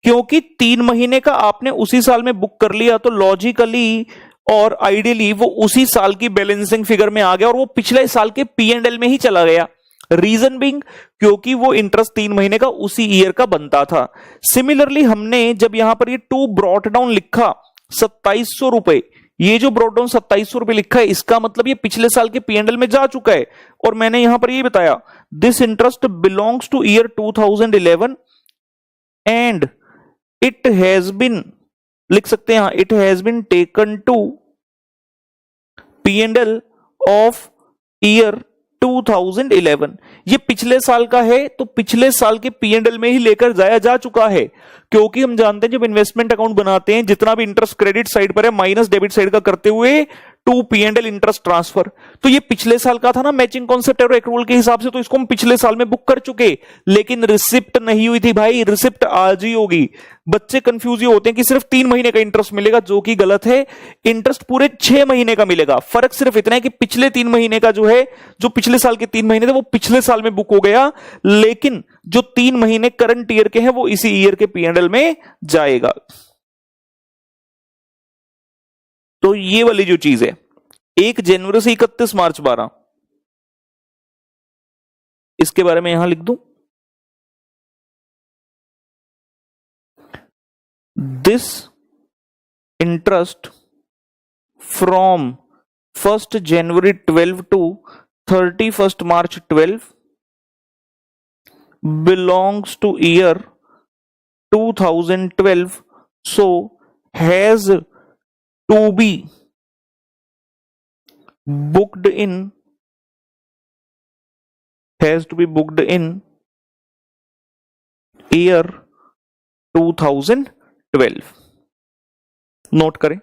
क्योंकि 3 महीने का आपने उसी साल में बुक कर लिया, तो लॉजिकली और आइडियली वो उसी साल की बैलेंसिंग फिगर में आ गया और वो पिछले साल के पी एंड एल में ही चला गया। रीजन बिंग, क्योंकि वो इंटरेस्ट 3 महीने का उसी ईयर का बनता था। सिमिलरली हमने जब यहां पर ये टू ब्रॉट डाउन लिखा 2700 रुपए, ये जो ब्रॉट डाउन 2700 रुपए लिखा है, इसका मतलब ये पिछले साल के पी एंड एल में जा चुका है। और मैंने यहां पर ये बताया this interest belongs to year 2011 and it has been, लिख सकते हैं यहां, it has been taken to P and L of year 2011। ये पिछले साल का है, तो पिछले साल के पी एंड एल में ही लेकर जाया जा चुका है। क्योंकि हम जानते हैं जब इन्वेस्टमेंट अकाउंट बनाते हैं, जितना भी इंटरेस्ट क्रेडिट साइड पर है माइनस डेबिट साइड का करते हुए to P and L interest transfer, तो ये पिछले साल का था ना, मैचिंग कॉन्सेप्ट और एक्रूअल के हिसाब से, तो इसको हम पिछले साल में बुक कर चुके। लेकिन रिसिप्ट नहीं हुई थी भाई, रिसिप्ट आज ही होगी। बच्चे कंफ्यूज ये होते हैं कि सिर्फ 3 महीने का इंटरेस्ट मिलेगा, जो कि गलत है। इंटरेस्ट पूरे 6 महीने का मिलेगा। फर्क सिर्फ इतना है कि पिछले 3 महीने का जो है, जो पिछले साल के 3 महीने थे, वो पिछले साल में बुक हो गया। लेकिन जो 3 महीने करंट ईयर के हैं, वो इसी ईयर के पी एंड एल में जाएगा। तो ये वाली जो चीज है 1 जनवरी से 31 मार्च 12, इसके बारे में यहां लिख दूं, this interest from 1 January 12 to 31 March 12 belongs to year 2012, so has to be booked in, has to be booked in year 2012। Note करें।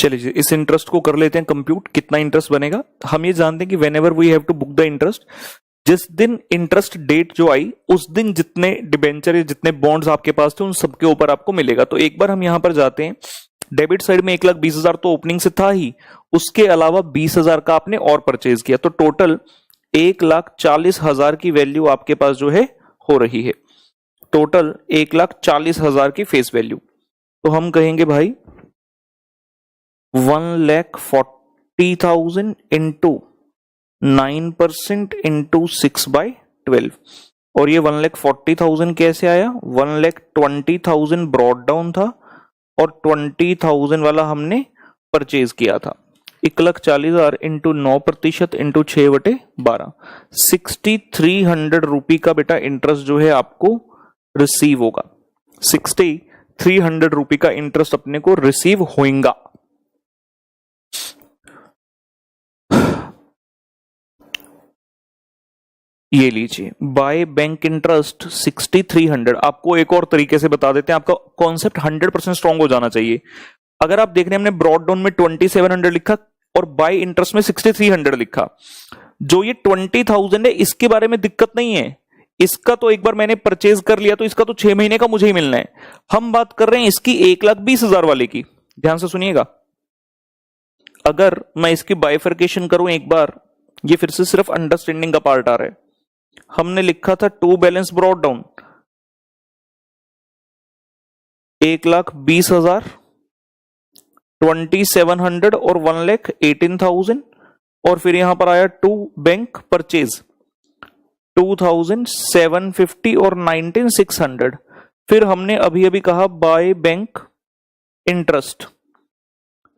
चलिए जी, इस इंटरेस्ट को कर लेते हैं कंप्यूट, कितना इंटरेस्ट बनेगा। हम ये जानते हैं कि whenever we have to book the interest, जिस दिन इंटरेस्ट डेट जो आई उस दिन जितने डिबेंचर या जितने बॉन्ड्स आपके पास थे उन सबके ऊपर आपको मिलेगा। तो एक बार हम यहां पर जाते हैं, डेबिट साइड में 1,20,000 तो ओपनिंग से था ही, उसके अलावा 20,000 का आपने और परचेज किया, तो टोटल 1,40,000 की वैल्यू आपके पास जो है हो रही है। टोटल 1,40,000 की फेस वैल्यू। तो हम कहेंगे भाई 1,40,000 इंटू 9% इंटू 6/12, और ये 1,40,000 कैसे आया, 1,20,000 ब्रॉड डाउन था और 20,000 वाला हमने परचेज किया था। 1,40,000 इंटू 9% इंटू 6/12, 6,300 रुपी का बेटा इंटरेस्ट जो है आपको रिसीव होगा। 6,300 रुपी का इंटरेस्ट अपने को रिसीव होगा। ये लीजिए, बाय बैंक इंटरेस्ट 6,300। आपको एक और तरीके से बता देते हैं, आपका कॉन्सेप्ट 100% स्ट्रांग हो जाना चाहिए। अगर आप देख रहे हैं हमने ब्रॉड डाउन में 2,700 लिखा और बाय इंटरेस्ट में 6,300 लिखा, जो ये 20,000 है इसके बारे में दिक्कत नहीं है, इसका तो एक बार मैंने परचेज कर लिया तो इसका तो 6 महीने का मुझे ही मिलना है। हम बात कर रहे हैं इसकी 1,20,000 वाले की। ध्यान से सुनिएगा, अगर मैं इसकी बाइफर्केशन करूं एक बार, ये फिर से सिर्फ अंडरस्टैंडिंग का पार्ट आ रहा है। हमने लिखा था टू बैलेंस ब्रॉड डाउन 1,20,000, 2,700 और 1,18,000, और फिर यहां पर आया टू बैंक परचेज 2,750 और 19,600। फिर हमने अभी अभी कहा बाय बैंक इंटरेस्ट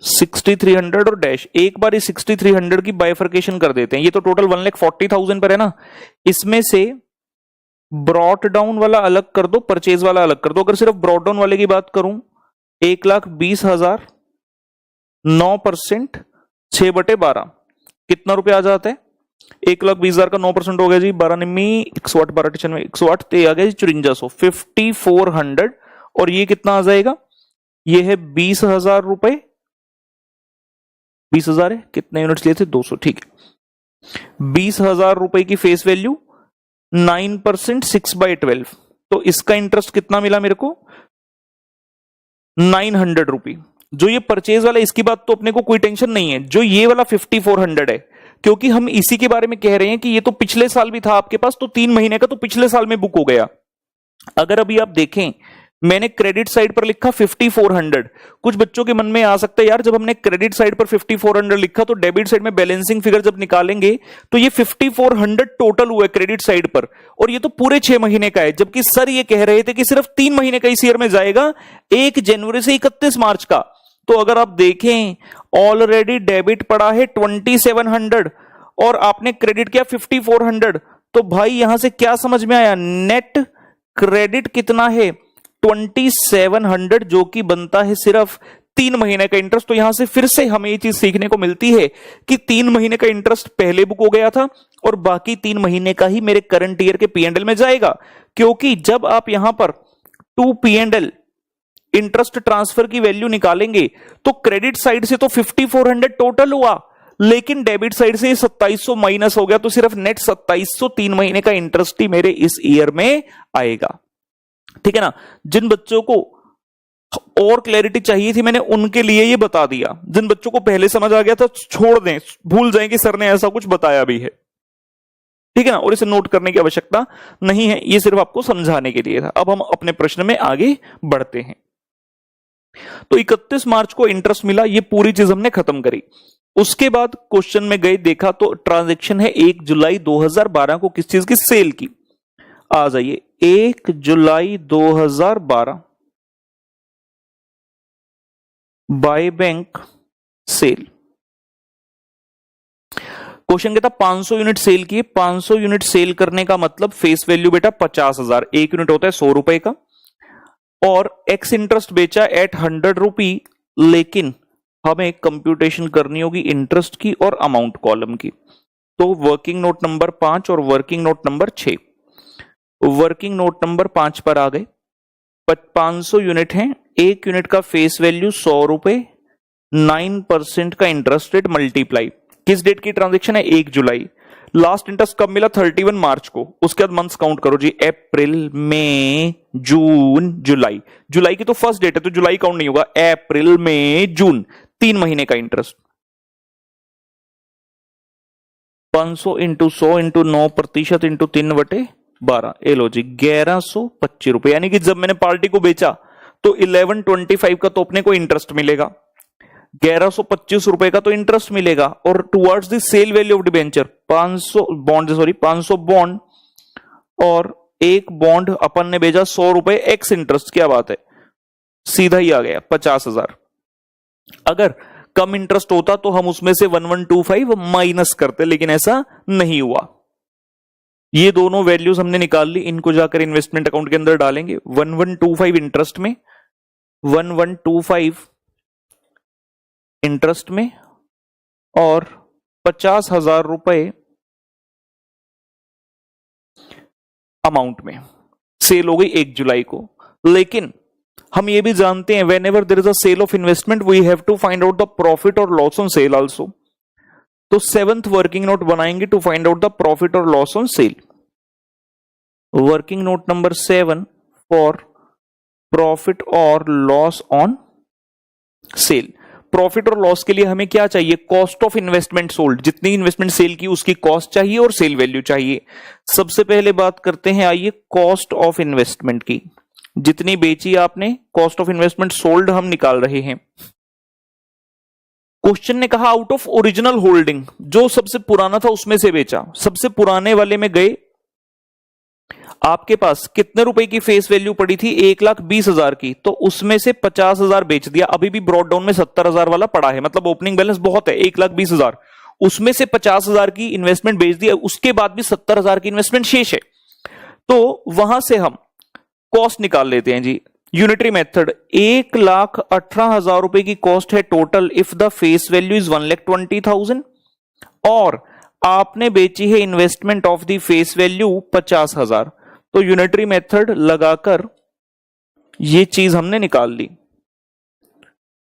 6,300 और डैश। एक बार इस 6,300 की बाइफर्केशन कर देते हैं, ये तो टोटल 1,40,000 पर है ना, इसमें से ब्रॉड डाउन वाला अलग कर दो, परचेज वाला अलग कर दो। अगर सिर्फ ब्रॉड डाउन वाले की बात करूं, 1,20,000 9% 6/12 कितना रुपए आ जाता है, 1,20,000 का 9% हो गया जी 12 निम्मी 108, 12 में 108 ते आ गया जी 5400, 5,400। और ये कितना आ जाएगा, ये है 20,000 रुपए, 20,000 है, कितने यूनिट्स लिए थे 200, ठीक है। 20,000 रुपए की फेस वैल्यू, 9% 6/12, तो इसका इंटरेस्ट कितना मिला मेरे को, 900 रुपी। जो ये परचेज वाला, इसकी बात तो अपने को कोई टेंशन नहीं है, जो ये वाला 5,400 है, क्योंकि हम इसी के बारे में कह रहे हैं कि ये तो पिछले साल भी था आपके पास, तो 3 महीने का तो पिछले साल में बुक हो गया। अगर अभी आप देखें, मैंने क्रेडिट साइड पर लिखा 5,400। कुछ बच्चों के मन में आ सकता है यार, जब हमने क्रेडिट साइड पर 5,400 लिखा तो डेबिट साइड में बैलेंसिंग फिगर जब निकालेंगे तो ये 5,400 टोटल हुआ है क्रेडिट साइड पर, और ये तो पूरे 6 महीने का है, जबकि सर ये कह रहे थे कि सिर्फ 3 महीने का इस ईयर में जाएगा, 1 जनवरी से 31 मार्च का। तो अगर आप देखें, ऑलरेडी डेबिट पड़ा है 2,700 और आपने क्रेडिट किया 5,400, तो भाई यहां से क्या समझ में आया, नेट क्रेडिट कितना है 2,700, जो कि बनता है सिर्फ 3 महीने का इंटरेस्ट। तो यहां से फिर से हमें ये चीज सीखने को मिलती है कि 3 महीने का इंटरेस्ट पहले बुक हो गया था और बाकी 3 महीने का ही मेरे करंट ईयर के P&L में जाएगा। क्योंकि जब आप यहां पर 2 P&L इंटरेस्ट ट्रांसफर की वैल्यू निकालेंगे तो क्रेडिट साइड से तो 5,400 टोटल हुआ, लेकिन डेबिट साइड से 2,700 माइनस हो गया, तो सिर्फ नेट 2,700 3 महीने का इंटरेस्ट ही मेरे इस ईयर में आएगा। ठीक है ना। जिन बच्चों को और क्लैरिटी चाहिए थी मैंने उनके लिए ये बता दिया, जिन बच्चों को पहले समझ आ गया था छोड़ दें, भूल जाएं कि सर ने ऐसा कुछ बताया भी है। ठीक है ना, और इसे नोट करने की आवश्यकता नहीं है, ये सिर्फ आपको समझाने के लिए था। अब हम अपने प्रश्न में आगे बढ़ते हैं। तो 31 मार्च को इंटरेस्ट मिला, ये पूरी चीज हमने खत्म करी। उसके बाद क्वेश्चन में गए, देखा तो ट्रांजैक्शन है 1 जुलाई 2012 को किस चीज की, सेल की। आ जाइए, 1 जुलाई 2012 बाय बैंक सेल। क्वेश्चन कहता 500 यूनिट सेल किए। 500 यूनिट सेल करने का मतलब फेस वैल्यू बेटा 50,000, 1 यूनिट होता है 100 रुपए का, और एक्स इंटरेस्ट बेचा एट 100 रुपी, लेकिन हमें कंप्यूटेशन करनी होगी इंटरेस्ट की और अमाउंट कॉलम की। तो वर्किंग नोट नंबर 5 और working note number 6। Working note number 5 पर आ गए। 500 यूनिट हैं, 1 यूनिट का फेस वैल्यू 100 रुपए, 9% का इंटरेस्ट रेट मल्टीप्लाई, किस डेट की ट्रांजेक्शन है, 1 जुलाई। लास्ट इंटरेस्ट कब मिला, 31 मार्च को। उसके बाद मंथ्स काउंट करो जी, अप्रैल, मई, जून, जुलाई। जुलाई की तो फर्स्ट डेट है तो जुलाई काउंट नहीं होगा। अप्रैल, मई, जून, 3 महीने का इंटरेस्ट। 500 इंटू 100 इंटू 9% इंटू 3/12, ए लो जी 1125 रुपए। यानी कि जब मैंने पार्टी को बेचा तो 1125 का तो अपने को इंटरेस्ट मिलेगा, 1125 रुपए का तो इंटरेस्ट मिलेगा, और towards the sale value of debenture 500 bond, और एक बॉन्ड अपन ने भेजा 100 रुपए एक्स इंटरेस्ट। क्या बात है, सीधा ही आ गया 50,000। अगर कम इंटरेस्ट होता तो हम उसमें से 1125 माइनस करते, लेकिन ऐसा नहीं हुआ। ये दोनों वैल्यूज हमने निकाल ली, इनको जाकर इन्वेस्टमेंट अकाउंट के अंदर डालेंगे। 1125 इंटरेस्ट में, 1125 इंटरेस्ट में, और 50,000 रुपए अमाउंट में। सेल हो गई 1 जुलाई को। लेकिन हम ये भी जानते हैं whenever there is a sale of investment we have to find out the profit और लॉस ऑन सेल आल्सो। तो 7th वर्किंग नोट बनाएंगे to find out the profit और loss on sale. Working note number 7 for profit और लॉस ऑन सेल। प्रॉफिट और लॉस के लिए हमें क्या चाहिए, कॉस्ट ऑफ इन्वेस्टमेंट सोल्ड, जितनी इन्वेस्टमेंट सेल की उसकी कॉस्ट चाहिए और सेल वैल्यू चाहिए। सबसे पहले बात करते हैं, आइए कॉस्ट ऑफ इन्वेस्टमेंट की। जितनी बेची आपने, कॉस्ट ऑफ इन्वेस्टमेंट सोल्ड हम निकाल रहे हैं। क्वेश्चन ने कहा आउट ऑफ ओरिजिनल होल्डिंग, जो सबसे पुराना था उसमें से बेचा। सबसे पुराने वाले में गए, आपके पास कितने रुपए की फेस वैल्यू पड़ी थी, 1,20,000 की, तो उसमें से 50,000 बेच दिया। अभी भी ब्रॉड डाउन में 70,000 वाला पड़ा है, मतलब ओपनिंग बैलेंस बहुत है 1,20,000, उसमें से 50,000 की इन्वेस्टमेंट बेच दी, उसके बाद भी 70,000 की इन्वेस्टमेंट शेष है। तो वहां से हम कॉस्ट निकाल लेते हैं जी, यूनिटरी मेथड। 1,18,000 रुपए की कॉस्ट है total if the face value is 1,20,000, और आपने बेची है investment of the face value 50,000। तो यूनिटरी मेथड लगाकर ये चीज हमने निकाल ली,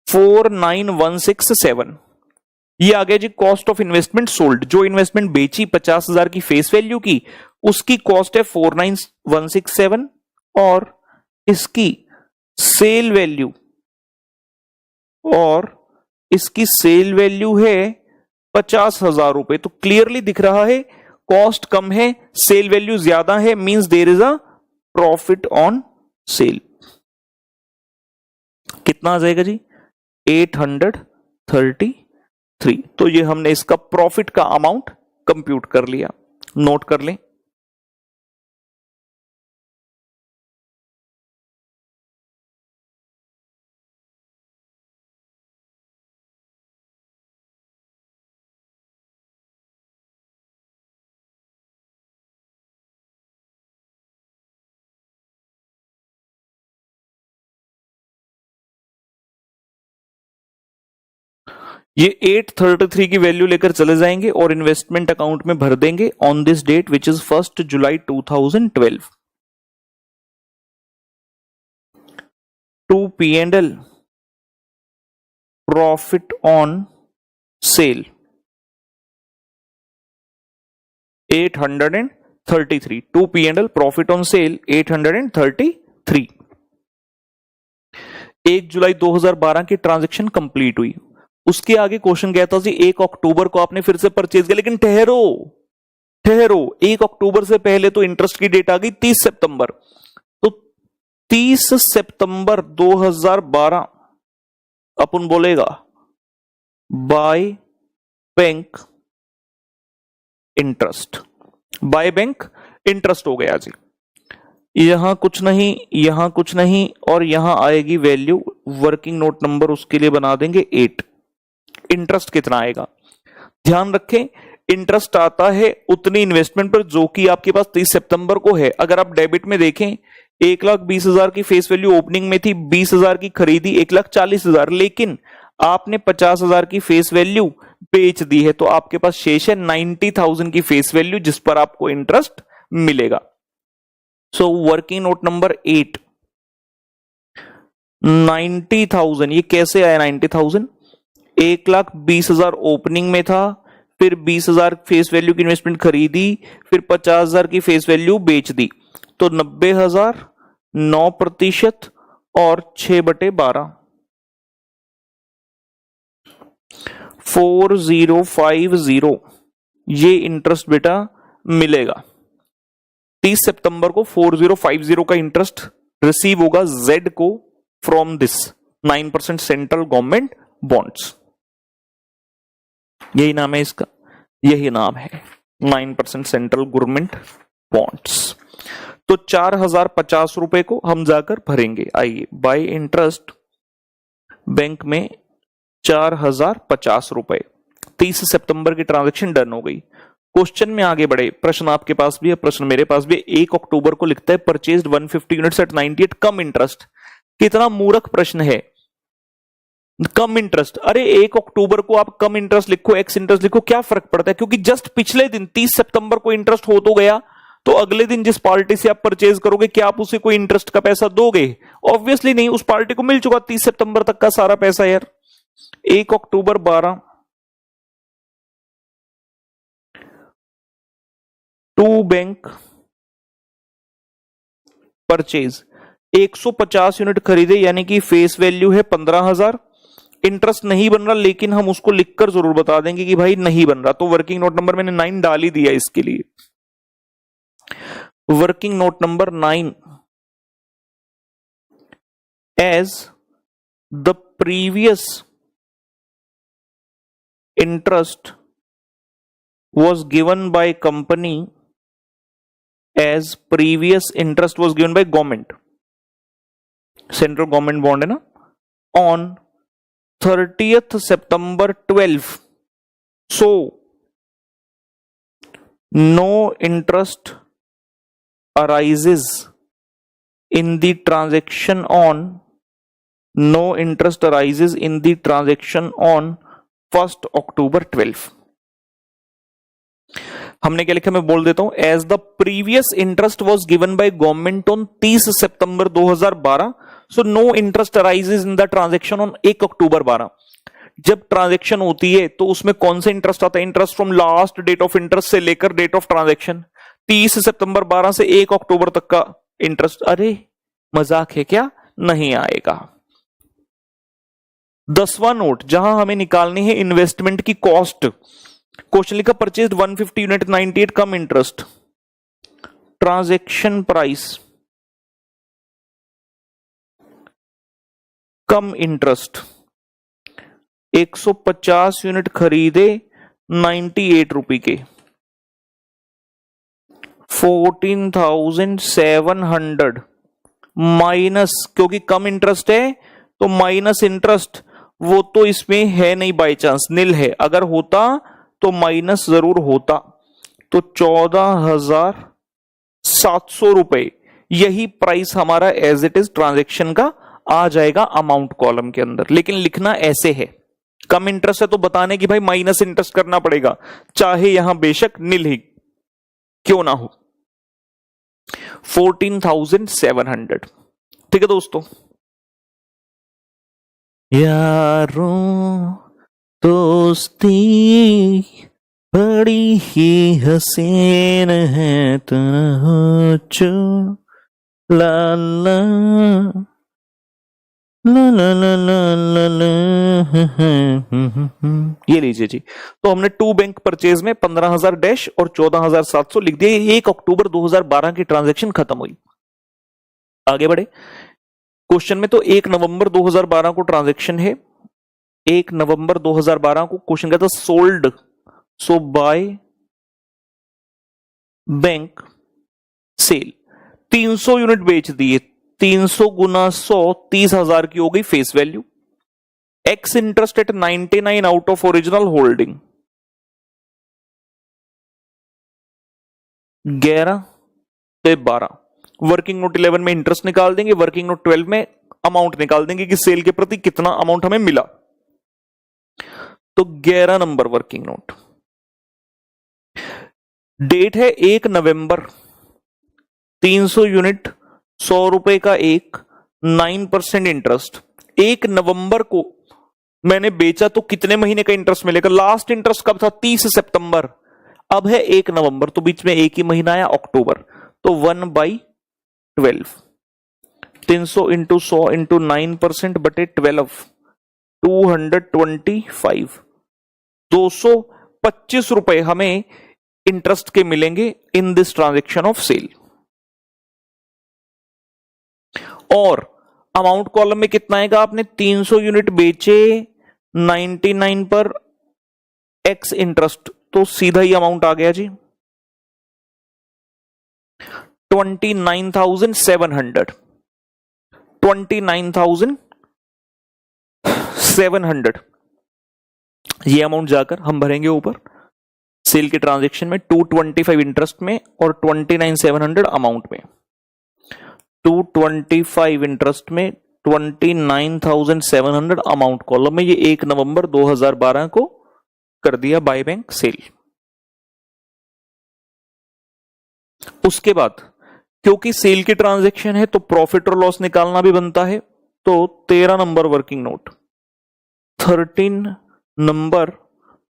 49,167। ये आ गया जी कॉस्ट ऑफ इन्वेस्टमेंट सोल्ड। जो इन्वेस्टमेंट बेची 50,000 की फेस वैल्यू की, उसकी कॉस्ट है 49,167, और इसकी सेल वैल्यू, और इसकी सेल वैल्यू है 50,000 रुपए। तो क्लियरली दिख रहा है कॉस्ट कम है, सेल वैल्यू ज्यादा है, means there is a profit on sale. कितना आ जाएगा जी, 833। तो ये हमने इसका प्रॉफिट का अमाउंट कंप्यूट कर लिया। नोट कर लें, ये 833 की वैल्यू लेकर चले जाएंगे और इन्वेस्टमेंट अकाउंट में भर देंगे on this date which is 1 July 2012। To P&L profit on sale 833, to P&L profit on sale 833। 1 जुलाई 2012 की ट्रांजैक्शन कंप्लीट हुई। उसके आगे क्वेश्चन कहता जी 1 अक्टूबर को आपने फिर से परचेज किया, लेकिन ठहरो 1 अक्टूबर से पहले तो इंटरेस्ट की डेट आ गई 30 सितंबर। तो 30 सितंबर 2012 अपन बोलेगा bye bank interest, bye bank interest हो गया जी। यहां कुछ नहीं, यहां कुछ नहीं, और यहां आएगी वैल्यू, वर्किंग नोट नंबर उसके लिए बना देंगे 8। इंटरेस्ट कितना आएगा, ध्यान रखें इंटरेस्ट आता है उतनी इन्वेस्टमेंट पर जो कि आपके पास 30 सितंबर को है। अगर आप डेबिट में देखें 1,20,000 की फेस वैल्यू ओपनिंग में थी, 20,000 की खरीदी 1,40,000, लेकिन आपने 50,000 की फेस वैल्यू बेच दी है, तो आपके पास शेष है 90,000 की फेस वैल्यू जिस पर आपको इंटरेस्ट मिलेगा। सो वर्किंग नोट नंबर 8, 90,000, ये कैसे आया 90,000, 1,20,000 ओपनिंग में था, फिर 20,000 फेस वैल्यू की इन्वेस्टमेंट खरीदी, फिर 50,000 की फेस वैल्यू बेच दी, तो 90,000, 9% और 6/12, 4050 ये इंटरेस्ट बेटा मिलेगा। 30 सितंबर को 4050 का इंटरेस्ट रिसीव होगा जेड को from this 9% central government bonds. यही नाम है इसका, यही नाम है 9% सेंट्रल गवर्नमेंट बॉन्ड्स। तो 4,050 रुपए को हम जाकर भरेंगे। आइए, बाय इंटरेस्ट बैंक में 4,050 रुपए। 30 सितंबर की ट्रांजैक्शन डन हो गई। क्वेश्चन में आगे बढ़े, प्रश्न आपके पास भी है, प्रश्न मेरे पास भी है। 1 अक्टूबर को लिखता है purchased 150 units at 98 come interest. कितना मूर्ख प्रश्न है, कम इंटरेस्ट। अरे 1 अक्टूबर को आप कम इंटरेस्ट लिखो, एक्स इंटरेस्ट लिखो, क्या फर्क पड़ता है, क्योंकि जस्ट पिछले दिन 30 सितंबर को इंटरेस्ट हो तो गया, तो अगले दिन जिस पार्टी से आप परचेज करोगे क्या आप उसे कोई इंटरेस्ट का पैसा दोगे? ऑब्वियसली नहीं, उस पार्टी को मिल चुका 30 सितंबर तक का सारा पैसा यार। 1 October 12, to bank purchase 150 unit खरीदे, यानी कि फेस वैल्यू है 15,000। इंटरेस्ट नहीं बन रहा, लेकिन हम उसको लिखकर जरूर बता देंगे कि भाई नहीं बन रहा। तो वर्किंग नोट नंबर मैंने 9 डाल ही दिया इसके लिए। Working note number 9, as the previous interest was given by company, as previous interest was given by government, central government bond है ना, on 30th September 12, so no interest arises in the transaction on, no interest arises in the transaction on 1st October 12। हमने क्या लिखा, मैं बोल देता हूं, as the previous interest was given by government on 30 September 2012, so no interest arises in the transaction on 1 October 12। जब ट्रांजैक्शन होती है तो उसमें कौन सा इंटरेस्ट आता है? Interest from last date of interest से लेकर डेट ऑफ ट्रांजैक्शन। 30 सितंबर 12 से 1 अक्टूबर तक का इंटरेस्ट। अरे मजाक है क्या? नहीं आएगा। 10वां नोट, जहां हमें निकालनी है इन्वेस्टमेंट की कॉस्ट। क्वेश्चन लिखा परचेज 150 यूनिट 98 कम interest, transaction price cum interest 150 unit खरीदे 98 रुपए के, 14,700 माइनस, क्योंकि कम इंटरेस्ट है तो माइनस इंटरेस्ट, वो तो इसमें है नहीं, बाय चांस नील है। अगर होता तो माइनस जरूर होता। तो 14,700 रुपए, यही प्राइस हमारा एज इट इज ट्रांजैक्शन का आ जाएगा अमाउंट कॉलम के अंदर। लेकिन लिखना ऐसे है, कम इंटरेस्ट है तो बताने की भाई माइनस इंटरेस्ट करना पड़ेगा, चाहे यहां बेशक नील ही क्यों ना हो। 14,700। ठीक है दोस्तों। यारों दोस्ती बड़ी ही हसीन है, जो ला ला ला ला ला ला ला। ये लीजिए जी। तो हमने टू बैंक परचेज में 15,000 डैश और 14,700 लिख दिया। 1 अक्टूबर 2012 की ट्रांजैक्शन खत्म हुई। आगे बढ़े क्वेश्चन में। तो 1 नवंबर 2012 को ट्रांजैक्शन है। 1 नवंबर 2012 को क्वेश्चन कहता sold, so by bank sale 300 unit बेच दिए। 300 गुना 100 30,000 की हो गई face value. Ex interest at 99 out of original holding 11 से 12। वर्किंग नोट 11 में इंटरेस्ट निकाल देंगे, वर्किंग नोट 12 में अमाउंट निकाल देंगे कि सेल के प्रति कितना अमाउंट हमें मिला। तो 11 नंबर वर्किंग नोट, डेट है 1 नवंबर, 300 यूनिट 100 रुपए का एक, 9% इंटरेस्ट। 1 नवंबर को मैंने बेचा तो कितने महीने का इंटरेस्ट मिलेगा? लास्ट इंटरेस्ट कब था? 30 सितंबर। अब है 1 नवंबर, तो बीच में एक ही महीना आया अक्टूबर, तो 1/12 300 इंटू 100 इंटू 9% बटे 12 225 225 रुपए हमें इंटरेस्ट के मिलेंगे in this transaction of sale. और अमाउंट कॉलम में कितना आएगा? आपने 300 यूनिट बेचे 99 पर एक्स इंटरेस्ट, तो सीधा ही अमाउंट आ गया जी 29,700 29,700 ये अमाउंट जाकर हम भरेंगे ऊपर सेल के ट्रांजैक्शन में 225 इंटरेस्ट में और 29,700 अमाउंट में। 225 इंटरेस्ट में 29,700 अमाउंट कॉलम में। ये 1 नवंबर 2012 को कर दिया बाय बैंक सेल। उसके बाद क्योंकि सेल की ट्रांजैक्शन है तो प्रॉफिट और लॉस निकालना भी बनता है, तो 13 number working note 13 number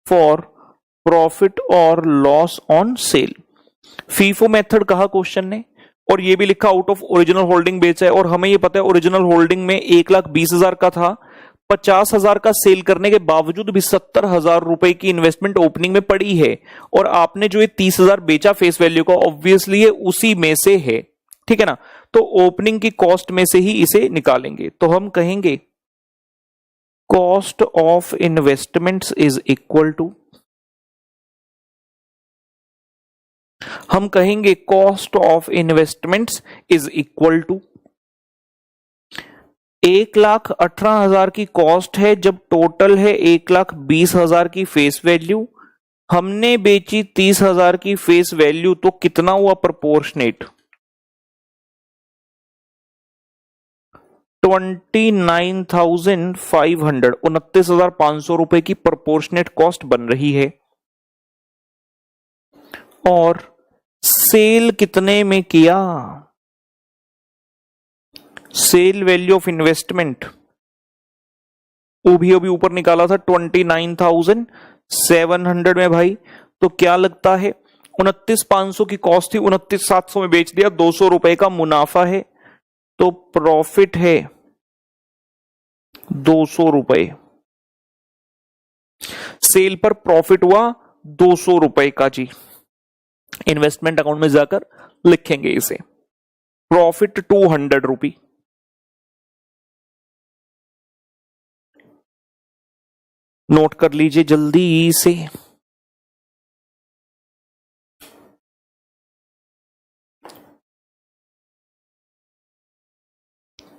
for profit और loss on sale. FIFO method कहा क्वेश्चन ने, और ये भी लिखा आउट ऑफ ओरिजिनल होल्डिंग बेचा है, और हमें ये पता है ओरिजिनल होल्डिंग में 1,20,000 का था, 50,000 का सेल करने के बावजूद भी 70,000 रुपए की इन्वेस्टमेंट ओपनिंग में पड़ी है, और आपने जो ये 30,000 बेचा फेस वैल्यू का, ऑब्वियसली ये उसी में से है, ठीक है ना। तो ओपनिंग की कॉस्ट में से ही इसे निकालेंगे, तो हम कहेंगे cost of investments is equal to, हम कहेंगे cost of investments is equal to 1,18,000 की कॉस्ट है, जब टोटल है 1,20,000 की फेस वैल्यू, हमने बेची 30,000 की फेस वैल्यू, तो कितना हुआ प्रोपोर्शनेट? 29,500 29,500 रुपए की प्रोपोर्शनेट कॉस्ट बन रही है। और सेल कितने में किया? सेल वैल्यू ऑफ इन्वेस्टमेंट वो भी अभी ऊपर निकाला था 29,700 में भाई, तो क्या लगता है 29,500 की कॉस्ट थी, 29,700 में बेच दिया, 200 रुपए का मुनाफा है, तो प्रॉफिट है 200 रुपए। सेल पर प्रॉफिट हुआ 200 रुपए का जी। इन्वेस्टमेंट अकाउंट में जाकर लिखेंगे इसे प्रॉफिट 200 रुपी। नोट कर लीजिए जल्दी से।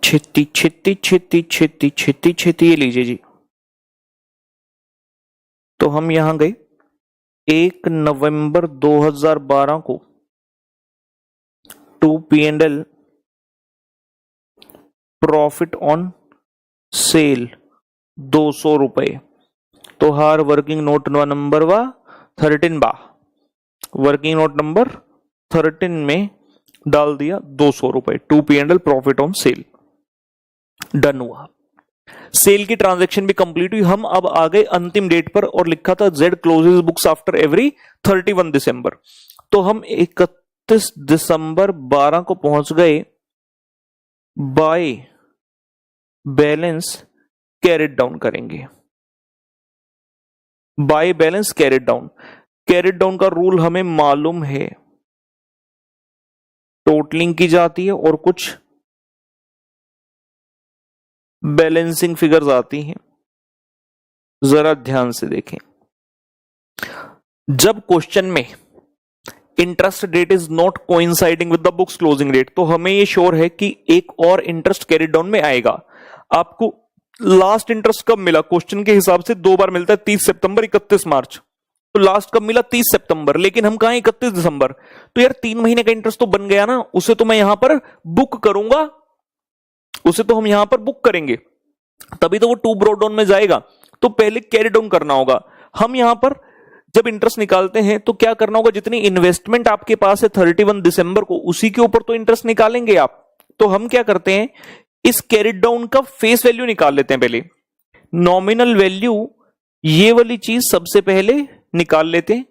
छेती छेती छेती छेती छेती छेती ये लीजिए जी। तो हम यहां गए 1 नवंबर 2012 को 2 P&L प्रॉफिट ऑन सेल 200 रुपए। तो हर वर्किंग नोट नंबर 13 बा वर्किंग नोट नंबर 13 में डाल दिया 200 रुपए। 2 P&L profit on cell done हुआ। सेल की ट्रांजैक्शन भी कंप्लीट हुई। हम अब आ गए अंतिम डेट पर और लिखा था Z closes books after every 31 December. तो हम 31 दिसंबर 12 को पहुंच गए बाय बैलेंस कैरिड डाउन करेंगे। बाय बैलेंस कैरिड डाउन का रूल हमें मालूम है, टोटलिंग की जाती है और कुछ बैलेंसिंग फिगर्स आती हैं। जरा ध्यान से देखें, जब क्वेश्चन में interest date is not coinciding with the books closing date, तो हमें ये श्योर है कि एक और इंटरेस्ट कैरिड डाउन में आएगा। आपको लास्ट इंटरेस्ट कब मिला? क्वेश्चन के हिसाब से 2 बार मिलता है, 30 सितंबर 31 मार्च। तो लास्ट कब मिला? 30 सितंबर, लेकिन हम कहां 31 दिसंबर। तो यार 3 महीने का इंटरेस्ट तो बन गया ना, उसे तो मैं यहां पर बुक करूंगा, उसे तो हम यहां पर बुक करेंगे, तभी तो वो 2 ब्रॉड डाउन में जाएगा। तो पहले कैरी डाउन करना होगा। हम यहां पर जब इंटरेस्ट निकालते हैं तो क्या करना होगा? जितनी इन्वेस्टमेंट आपके पास है 31 दिसंबर को, उसी के ऊपर तो इंटरेस्ट निकालेंगे आप। तो हम क्या करते हैं, इस कैरिड डाउन का फेस वैल्यू निकाल लेते हैं पहले। नॉमिनल वैल्यू ये वाली चीज सबसे पहले निकाल लेते हैं।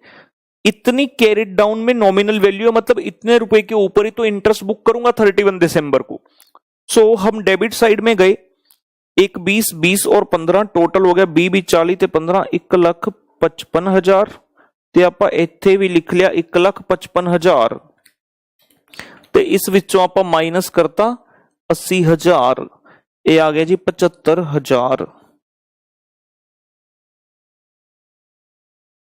इतनी कैरिड डाउन में नॉमिनल वैल्यू मतलब इतने रुपए के ऊपर ही तो इंटरेस्ट बुक करूंगा 31 दिसंबर को। सो हम डेबिट साइड में गए, एक 20, 20 और 15 टोटल हो गया 20, 40 ते 15 1,55,000 ਤੇ ਆਪਾਂ ਇੱਥੇ ਵੀ ਲਿਖ ਲਿਆ 1,55,000 ਤੇ ਇਸ ਵਿੱਚੋਂ ਆਪਾਂ ਮਾਈਨਸ ਕਰਤਾ 80,000, ਇਹ ਆ ਗਿਆ ਜੀ 75,000।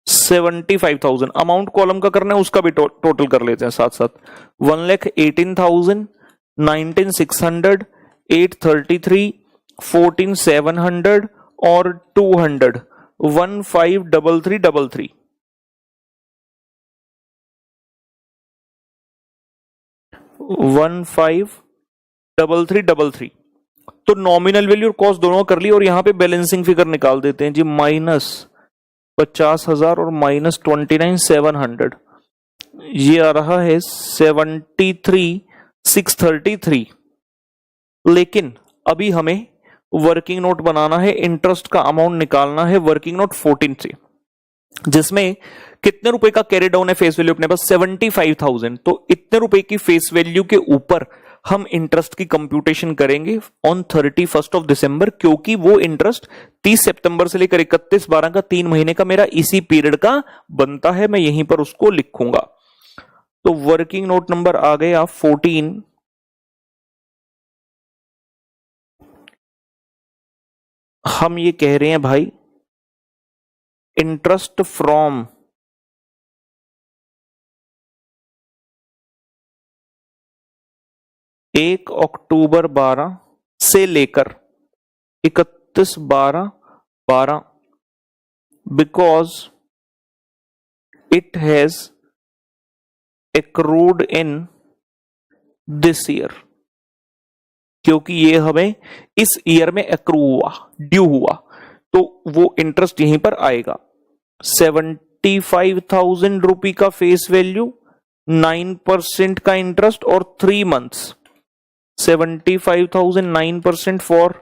75,000 अमाउंट कॉलम का करना है, उसका भी टोटल कर लेते हैं साथ साथ। 1,18,000, 19,600, 833, 14,700 और 200, 15,3333। 15,3333। तो नॉमिनल वैल्यू और कॉस्ट दोनों कर ली और यहां पे बैलेंसिंग फिगर निकाल देते हैं जी, माइनस 50,000 और माइनस 29,700, ये आ रहा है 73,633। लेकिन अभी हमें वर्किंग नोट बनाना है, इंटरेस्ट का अमाउंट निकालना है वर्किंग नोट 14 से, जिसमें कितने रुपए का कैरी डाउन है फेस वैल्यू अपने पास 75,000। तो इतने रुपए की फेस वैल्यू के ऊपर हम इंटरेस्ट की कंप्यूटेशन करेंगे ऑन 31 ऑफ दिसंबर, क्योंकि वो इंटरेस्ट 30 सितंबर से लेकर 31/12 का 3 महीने का मेरा इसी पीरियड का बनता है। मैं यहीं पर उसको लिखूंगा। तो वर्किंग नोट नंबर आ गया 14। हम ये कह रहे हैं भाई, इंटरेस्ट फ्रॉम 1 अक्टूबर 12 से लेकर 31/12/12, because it has accrued in this year, क्योंकि ये हमें इस ईयर में एक्रू हुआ, ड्यू हुआ, तो वो इंटरेस्ट यहीं पर आएगा। 75,000 रुपी का फेस वैल्यू, 9% का इंटरेस्ट और 3 मंथ्स। 75,000 9% फॉर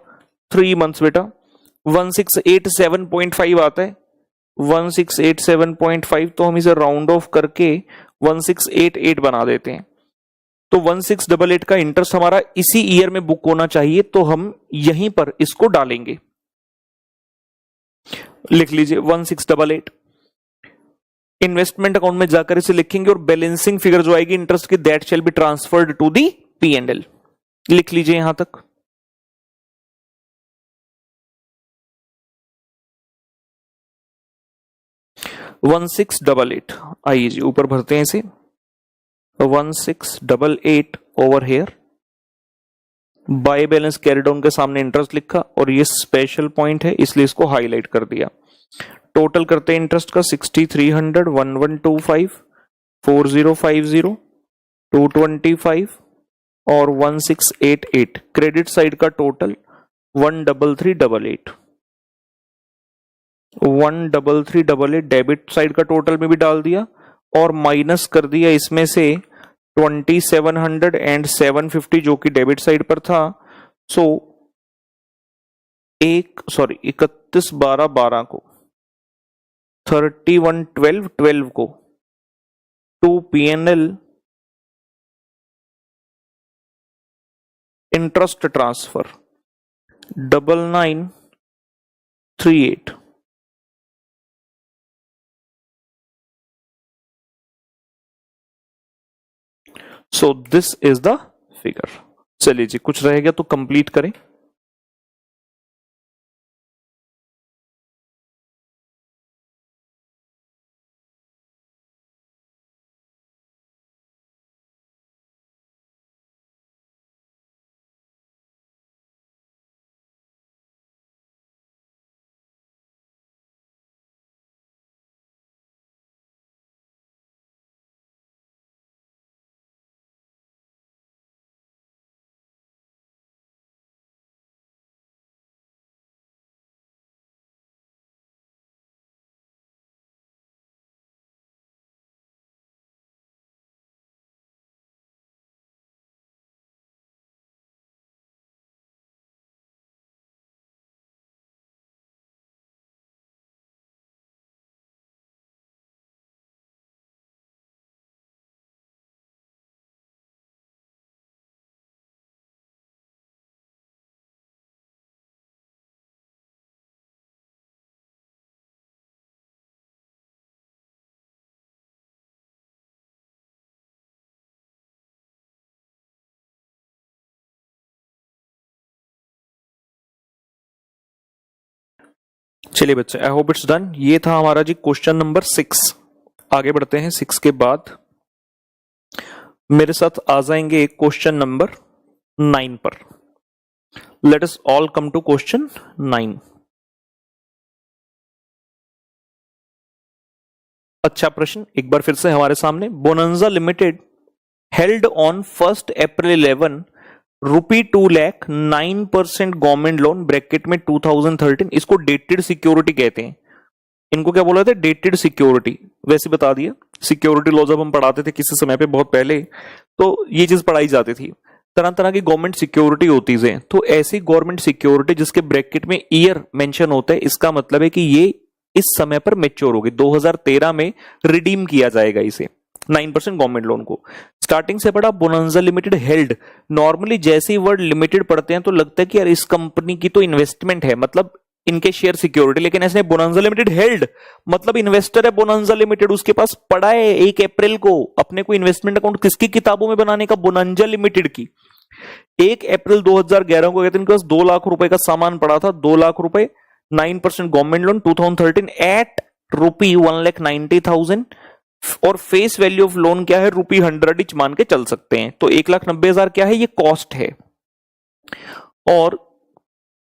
3 मंथ्स बेटा 1687.5 आता है। 1687.5 तो हम इसे राउंड ऑफ करके 1688 बना देते हैं। तो 1688 का इंटरेस्ट हमारा इसी ईयर में बुक होना चाहिए, तो हम यहीं पर इसको डालेंगे। लिख लीजिए 1688। इन्वेस्टमेंट अकाउंट में जाकर इसे लिखेंगे और बैलेंसिंग फिगर जो आएगी इंटरेस्ट की, that shall be transferred to the P&L। लिख लीजिए यहां तक। वन 1688, आइए जी ऊपर भरते हैं इसे। 1688 over here, by balance carry down के सामने इंटरेस्ट लिखा और ये स्पेशल पॉइंट है इसलिए इसको हाईलाइट कर दिया। टोटल करते हैं इंटरेस्ट का 6300, 1125, 4050, 225 और 1688। क्रेडिट साइड का टोटल 13388। 13388 डेबिट साइड का टोटल में भी डाल दिया और माइनस कर दिया इसमें से 2700 एंड 750 जो कि डेबिट साइड पर था। सो 31/12/12 को, 31/12/12 को to P&L interest transfer 9938। So this is the figure. चलिए जी, कुछ रह गया तो कंप्लीट करें। चलिए बच्चे, आई होप इट्स डन। ये था हमारा जी क्वेश्चन नंबर 6। आगे बढ़ते हैं। 6 के बाद मेरे साथ आ जाएंगे क्वेश्चन नंबर 9 पर। Let us all come to question 9। अच्छा प्रश्न एक बार फिर से हमारे सामने। Bonanza limited held on 1 April 11 rupee 2 lakh 9% government loan bracket में 2013। इसको डेटेड सिक्योरिटी कहते हैं। इनको क्या बोला था? Dated security. वैसे बता दिया, सिक्योरिटी लॉ जब हम पढ़ाते थे किसी समय पे बहुत पहले, तो ये चीज पढ़ाई जाती थी। तरह तरह की गवर्नमेंट सिक्योरिटी होती है। तो ऐसी गवर्नमेंट सिक्योरिटी जिसके ब्रैकेट में ईयर मेंशन होता है, इसका मतलब है कि ये इस समय पर मेच्योर होगी। 2013 में रिडीम किया जाएगा इसे, 9% गवर्नमेंट लोन को। स्टार्टिंग से पढ़ा बोनांजा लिमिटेड हेल्ड। नॉर्मली जैसे ही वर्ड लिमिटेड पढ़ते हैं तो लगता है कि यार इस कंपनी की तो इन्वेस्टमेंट है, मतलब इनके शेयर सिक्योरिटी, लेकिन ऐसे बोनांजा लिमिटेड हेल्ड मतलब इन्वेस्टर है बोनांजा लिमिटेड, उसके पास पड़ा है 1 अप्रैल को अपने को इन्वेस्टमेंट अकाउंट किसकी किताबों में बनाने का? बोनांजा लिमिटेड की। 1 अप्रैल 2011 को कहते हैं इनके पास 2 लाख रुपए का सामान पड़ा था। 2 लाख रुपए, 9% गवर्नमेंट लोन 2013 एट रुपी 1,90,000 और फेस वैल्यू ऑफ लोन क्या है? रुपी 100 इच मान के चल सकते हैं। तो 1,90,000 क्या है? ये कॉस्ट है। और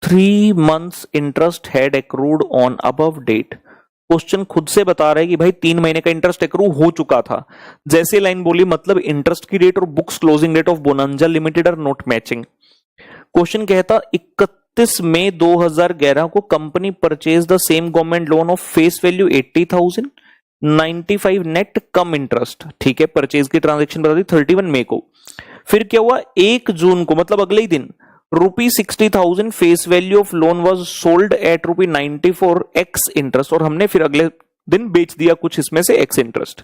3 months interest had accrued on above date. Question खुद से बता रहा है कि भाई 3 महीने का इंटरेस्ट एक्रू हो चुका था। जैसे लाइन बोली मतलब इंटरेस्ट की डेट और books closing date of bonanza limited are not matching. Question कहता 31 मई 2011 को company purchase the same government loan of face value 80,000, 95 net cum interest. ठीक है, परचेज की ट्रांजेक्शन बता दी 31 मई को। फिर क्या हुआ? 1 जून को मतलब अगले ही दिन रुपी 60,000 face value of loan was sold at rupee 94 x interest, और हमने फिर अगले दिन बेच दिया कुछ इसमें से ex interest.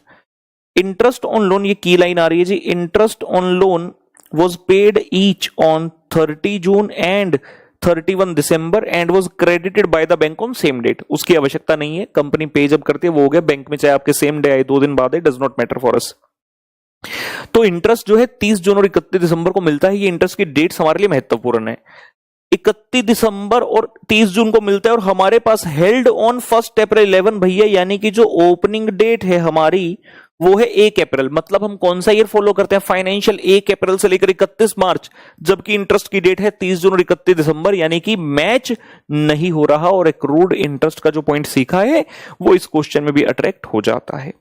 Interest on loan, ये की लाइन आ रही है जी। Interest on loan was paid each on 30 June and 31 December and was credited by the bank on same date. उसकी आवश्यकता नहीं है, कंपनी पे जब करती है वो हो गया। बैंक में चाहे आपके सेम डे आए 2 दिन बाद है, does not matter for us. तो इंटरेस्ट जो है 30 जून और 31 दिसंबर को मिलता है। ये इंटरेस्ट की डेट्स हमारे लिए महत्वपूर्ण है। 31 दिसंबर और 30 जून को मिलता है और हमारे पास हेल्ड ऑन 1 अप्रैल 11 भैया, यानी कि जो ओपनिंग डेट है हमारी वो है 1 अप्रैल। मतलब हम कौन सा ईयर फॉलो करते हैं? फाइनेंशियल 1 अप्रैल से लेकर 31 मार्च, जबकि इंटरेस्ट की डेट है 30 जून और 31 दिसंबर, यानी कि मैच नहीं हो रहा। और एक्रूड इंटरेस्ट का जो पॉइंट सीखा है वो इस क्वेश्चन में भी अट्रैक्ट हो जाता है।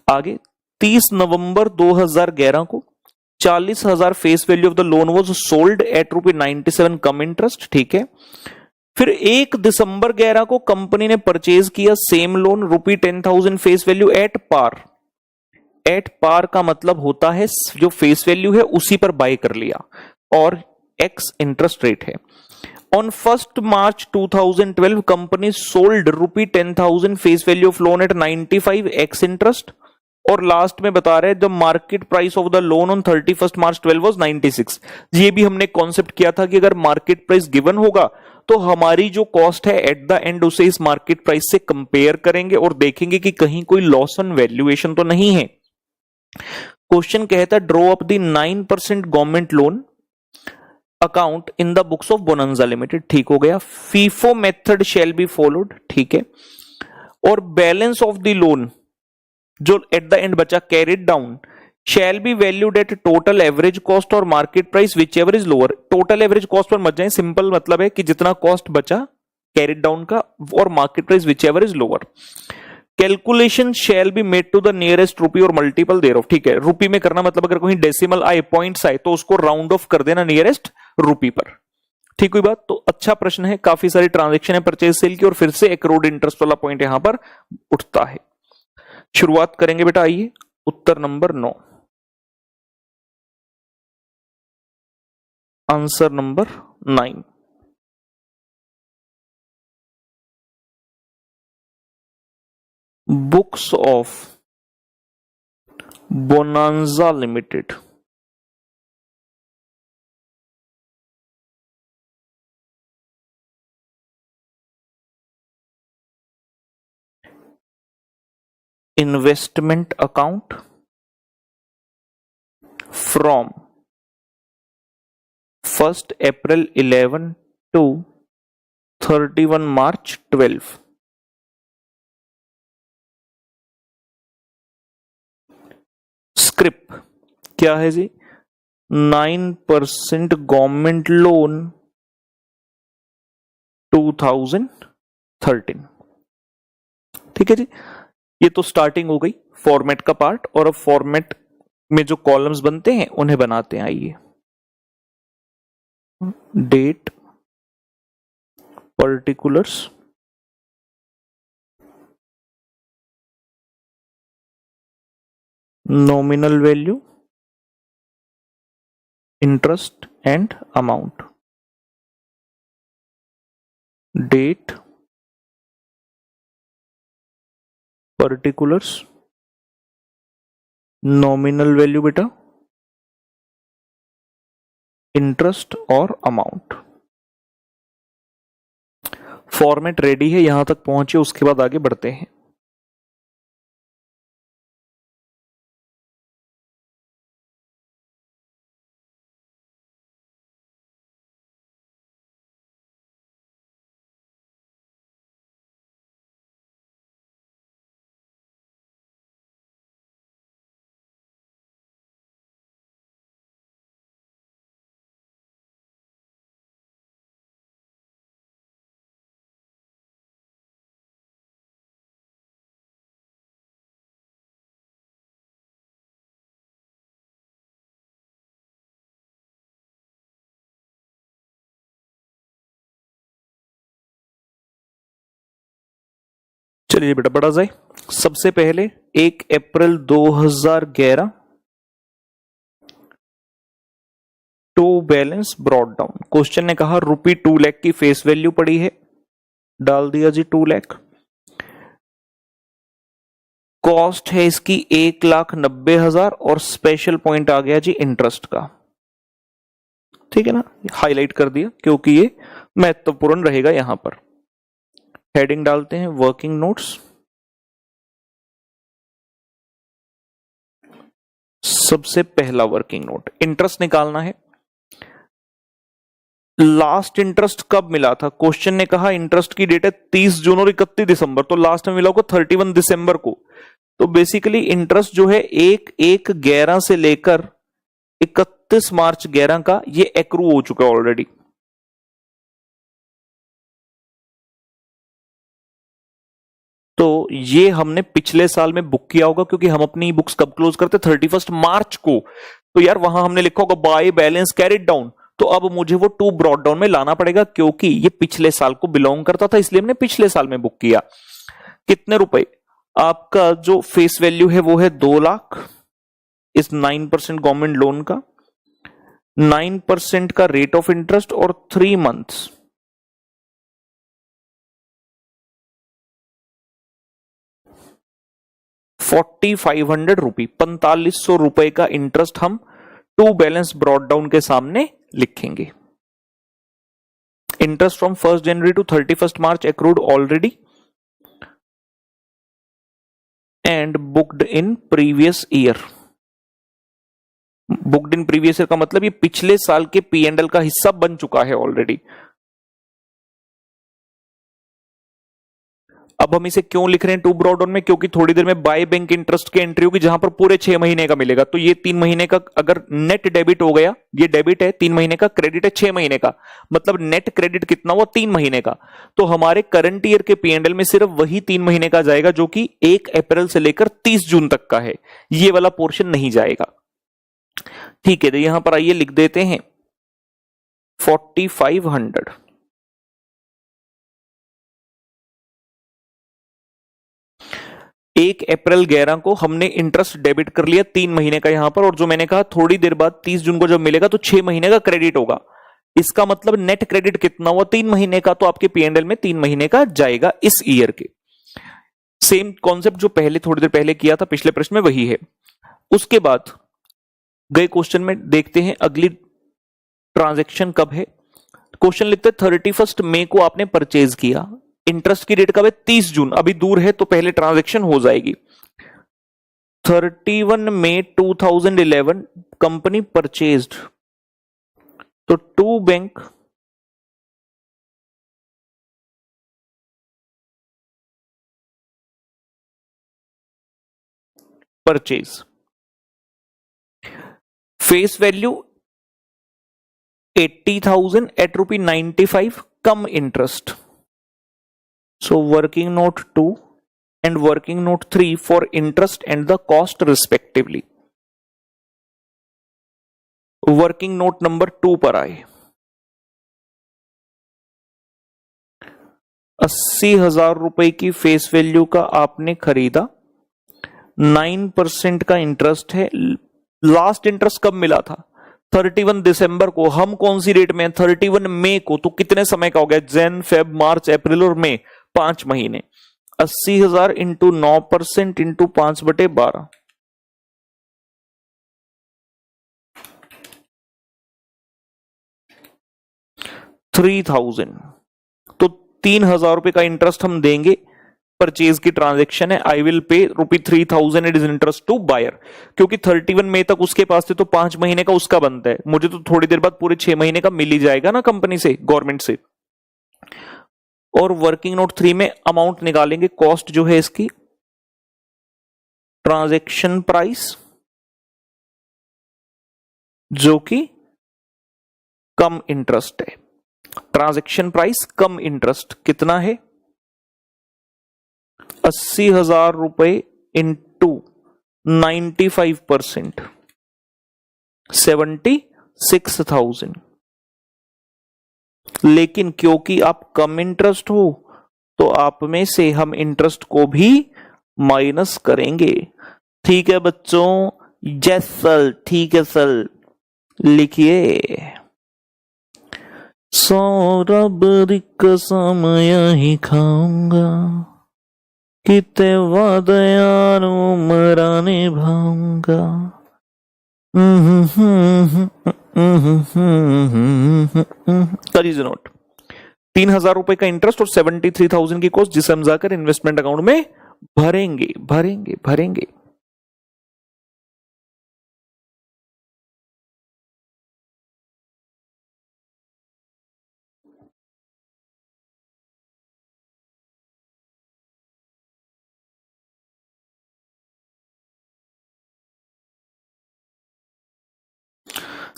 आगे 30 नवंबर 2011 को 40,000 face value of the loan was sold at rupee 97 come interest. ठीक है, फिर 1 दिसंबर 11 को कंपनी ने परचेज किया same loan rupee 10,000 face value at par. At par का मतलब होता है जो फेस वैल्यू है उसी पर बाय कर लिया और एक्स इंटरेस्ट रेट है। On 1 March 2012 company sold rupee 10,000 face value of loan eight 95 x interest, और लास्ट में बता रहे हैं the market price of the loan on 31 March 12 was 96। ये भी हमने कॉन्सेप्ट किया था कि अगर मार्केट प्राइस गिवन होगा तो हमारी जो कॉस्ट है एट द एंड उसे इस मार्केट प्राइस से कंपेयर करेंगे और देखेंगे कि कहीं कोई लॉस ऑन वैल्यूएशन तो नहीं है। क्वेश्चन कहता है draw up the 9% government loan account in the books of bonanza limited. ठीक हो गया। FIFO method shall be followed. ठीक है, और बैलेंस ऑफ द लोन जो एट द एंड बचा carried down shall be valued at total average cost और market price whichever is lower. Total average cost पर मत जाए, सिंपल मतलब है कि जितना कॉस्ट बचा कैरिड डाउन का और market price whichever is lower. Calculation shall be made to the nearest rupee और मल्टीपल देयर ऑफ। ठीक है, रुपी में करना मतलब अगर कोई डेसिमल आए, पॉइंट्स आए तो उसको राउंड ऑफ कर देना नियरेस्ट रुपी पर। ठीक हुई बात। तो अच्छा प्रश्न है, काफी सारी ट्रांजेक्शन है परचेज सेल की और फिर से एक्रूड इंटरेस्ट वाला पॉइंट यहां पर उठता है। शुरुआत करेंगे बेटा, आइए उत्तर नंबर 9, answer number 9। Books of bonanza limited investment account from 1 April 11 to 31 March 12। Scrip क्या है जी? 9% गवर्नमेंट लोन 2013। ठीक है जी, ये तो स्टार्टिंग हो गई फॉर्मेट का पार्ट। और अब फॉर्मेट में जो कॉलम्स बनते हैं उन्हें बनाते हैं। आइए, date, particulars, nominal value, interest and amount. Date, particulars, nominal value बेटा, इंटरेस्ट और अमाउंट। फॉर्मेट रेडी है, यहां तक पहुंचे, उसके बाद आगे बढ़ते हैं। चलिए बेटा बढ़ा जाए। सबसे पहले 1 April 2011 to balance brought down. Question ने कहा ₹2 लाख की फेस वैल्यू पड़ी है, डाल दिया जी 2 लाख। कॉस्ट है इसकी 1,90,000 और स्पेशल पॉइंट आ गया जी इंटरेस्ट का। ठीक है ना, हाईलाइट कर दिया क्योंकि ये महत्वपूर्ण रहेगा। यहां पर हेडिंग डालते हैं वर्किंग नोट्स। सबसे पहला वर्किंग नोट, इंटरेस्ट निकालना है। लास्ट इंटरेस्ट कब मिला था? क्वेश्चन ने कहा इंटरेस्ट की डेट है 30 जून और 31 दिसंबर, तो लास्ट में मिला होगा 31 दिसंबर को। तो बेसिकली इंटरेस्ट जो है 1/1/11 से लेकर 31 मार्च 11 का ये एक्रू हो चुका है ऑलरेडी। तो ये हमने पिछले साल में बुक किया होगा क्योंकि हम अपनी बुक्स कब क्लोज करते? 31 मार्च को। तो यार वहां हमने लिखा होगा बाय बैलेंस कैरिड डाउन, तो अब मुझे वो टू ब्रॉड डाउन में लाना पड़ेगा क्योंकि ये पिछले साल को बिलोंग करता था, इसलिए हमने पिछले साल में बुक किया। कितने रुपए? आपका जो फेस वैल्यू है वो है 2 लाख इस 9% गवर्नमेंट लोन का, 9% का रेट ऑफ इंटरेस्ट और 3 मंथ्स। ₹4,500, 4500 रुपए का इंटरेस्ट हम टू बैलेंस ब्रॉड डाउन के सामने लिखेंगे। Interest from 1 January to 31 March accrued already and booked in previous year. Booked in previous year का मतलब ये पिछले साल के P&L का हिस्सा बन चुका है ऑलरेडी। अब हम इसे क्यों लिख रहे हैं टू ब्रॉड डाउन में? क्योंकि थोड़ी देर में बाय बैंक इंटरेस्ट की एंट्री होगी जहां पर पूरे 6 महीने का मिलेगा। तो ये 3 महीने का अगर नेट डेबिट हो गया, ये डेबिट है 3 महीने का, क्रेडिट है 6 महीने का, मतलब नेट क्रेडिट कितना हुआ? 3 महीने का। तो हमारे करंट ईयर के P&L में सिर्फ वही 3 महीने का जाएगा जो कि 1 अप्रैल से लेकर 30 जून तक का है, ये वाला पोर्शन नहीं जाएगा। ठीक है, तो यहां पर आइए लिख देते हैं 4,500। 1 अप्रैल 11 को हमने इंटरेस्ट डेबिट कर लिया 3 महीने का यहां पर, और जो मैंने कहा थोड़ी देर बाद 30 जून को जब मिलेगा तो 6 महीने का क्रेडिट होगा। इसका मतलब नेट क्रेडिट कितना हुआ? 3 महीने का, तो आपके P&L में 3 महीने का जाएगा इस ईयर के। सेम कॉन्सेप्ट जो पहले थोड़ी देर पहले किया था पिछले प्रश्न में वही है। उसके बाद गए क्वेश्चन में देखते हैं अगली ट्रांजैक्शन कब है। क्वेश्चन लिखते हैं 31 मई को आपने परचेज किया, इंटरेस्ट की डेट कब है? 30 जून, अभी दूर है तो पहले ट्रांजैक्शन हो जाएगी। 31 मई 2011 कंपनी परचेज्ड, तो to bank purchase, face value 80,000 at ₹95 cum interest. So working note 2 and working note 3 for interest and the cost respectively. Working note number 2 पर आए. 80,000 रुपए की फेस वैल्यू का आपने खरीदा, 9% का इंटरेस्ट है. लास्ट इंटरेस्ट कब मिला था? 31 दिसंबर को. हम कौन सी डेट में? 31 मई को. तो कितने समय का हो गया? जैन, फेब, मार्च, अप्रैल और मई, 5 महीने. 80,000 इंटू 9% इंटू 5/12, 3,000. तो 3,000 रुपए का इंटरेस्ट हम देंगे. परचेज की ट्रांजैक्शन है. आई will pay ₹3,000 it is interest to buyer. क्योंकि 31 मई तक उसके पास थे तो 5 महीने का उसका बनता है. मुझे तो थोड़ी देर बाद पूरे 6 महीने का मिल ही जाएगा ना कंपनी से, गवर्नमेंट से. और वर्किंग नोट 3 में अमाउंट निकालेंगे. कॉस्ट जो है इसकी, ट्रांजैक्शन प्राइस जो कि कम इंटरेस्ट है. ट्रांजैक्शन प्राइस कम इंटरेस्ट कितना है? 80,000 रुपए इंटू 95%, 76,000. लेकिन क्योंकि आप कम इंटरेस्ट हो तो आप में से हम इंटरेस्ट को भी माइनस करेंगे. ठीक है बच्चों? यस सर, ठीक है सर. लिखिए, सौरभ कसम यही खाऊंगा, कितने वादे यार उमरा निभाऊंगा. Curries note. 3,000 रुपए का इंटरेस्ट और 73,000 की कॉस्ट, जिसे हम जाकर इन्वेस्टमेंट अकाउंट में भरेंगे भरेंगे भरेंगे.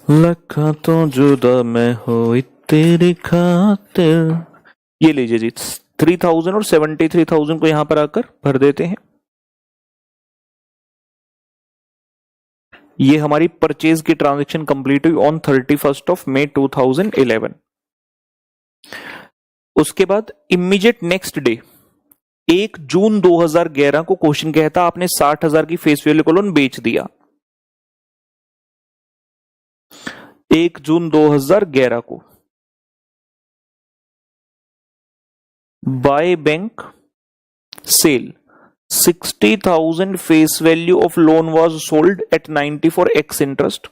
लखा तो जुदा मैं हो तेरी खातिर. ये लीजिए जी, 3,000 और 73,000 को यहां पर आकर भर देते हैं. ये हमारी परचेज की ट्रांजैक्शन कंप्लीट हुई ऑन 31 मई 2011. उसके बाद इमीडिएट नेक्स्ट डे 1 जून 2011 को क्वेश्चन कहता आपने 60,000 की फेस वैल्यू का लोन बेच दिया. 1 जून 2011 को by bank sale 60,000 face value of loan was sold at 94x interest.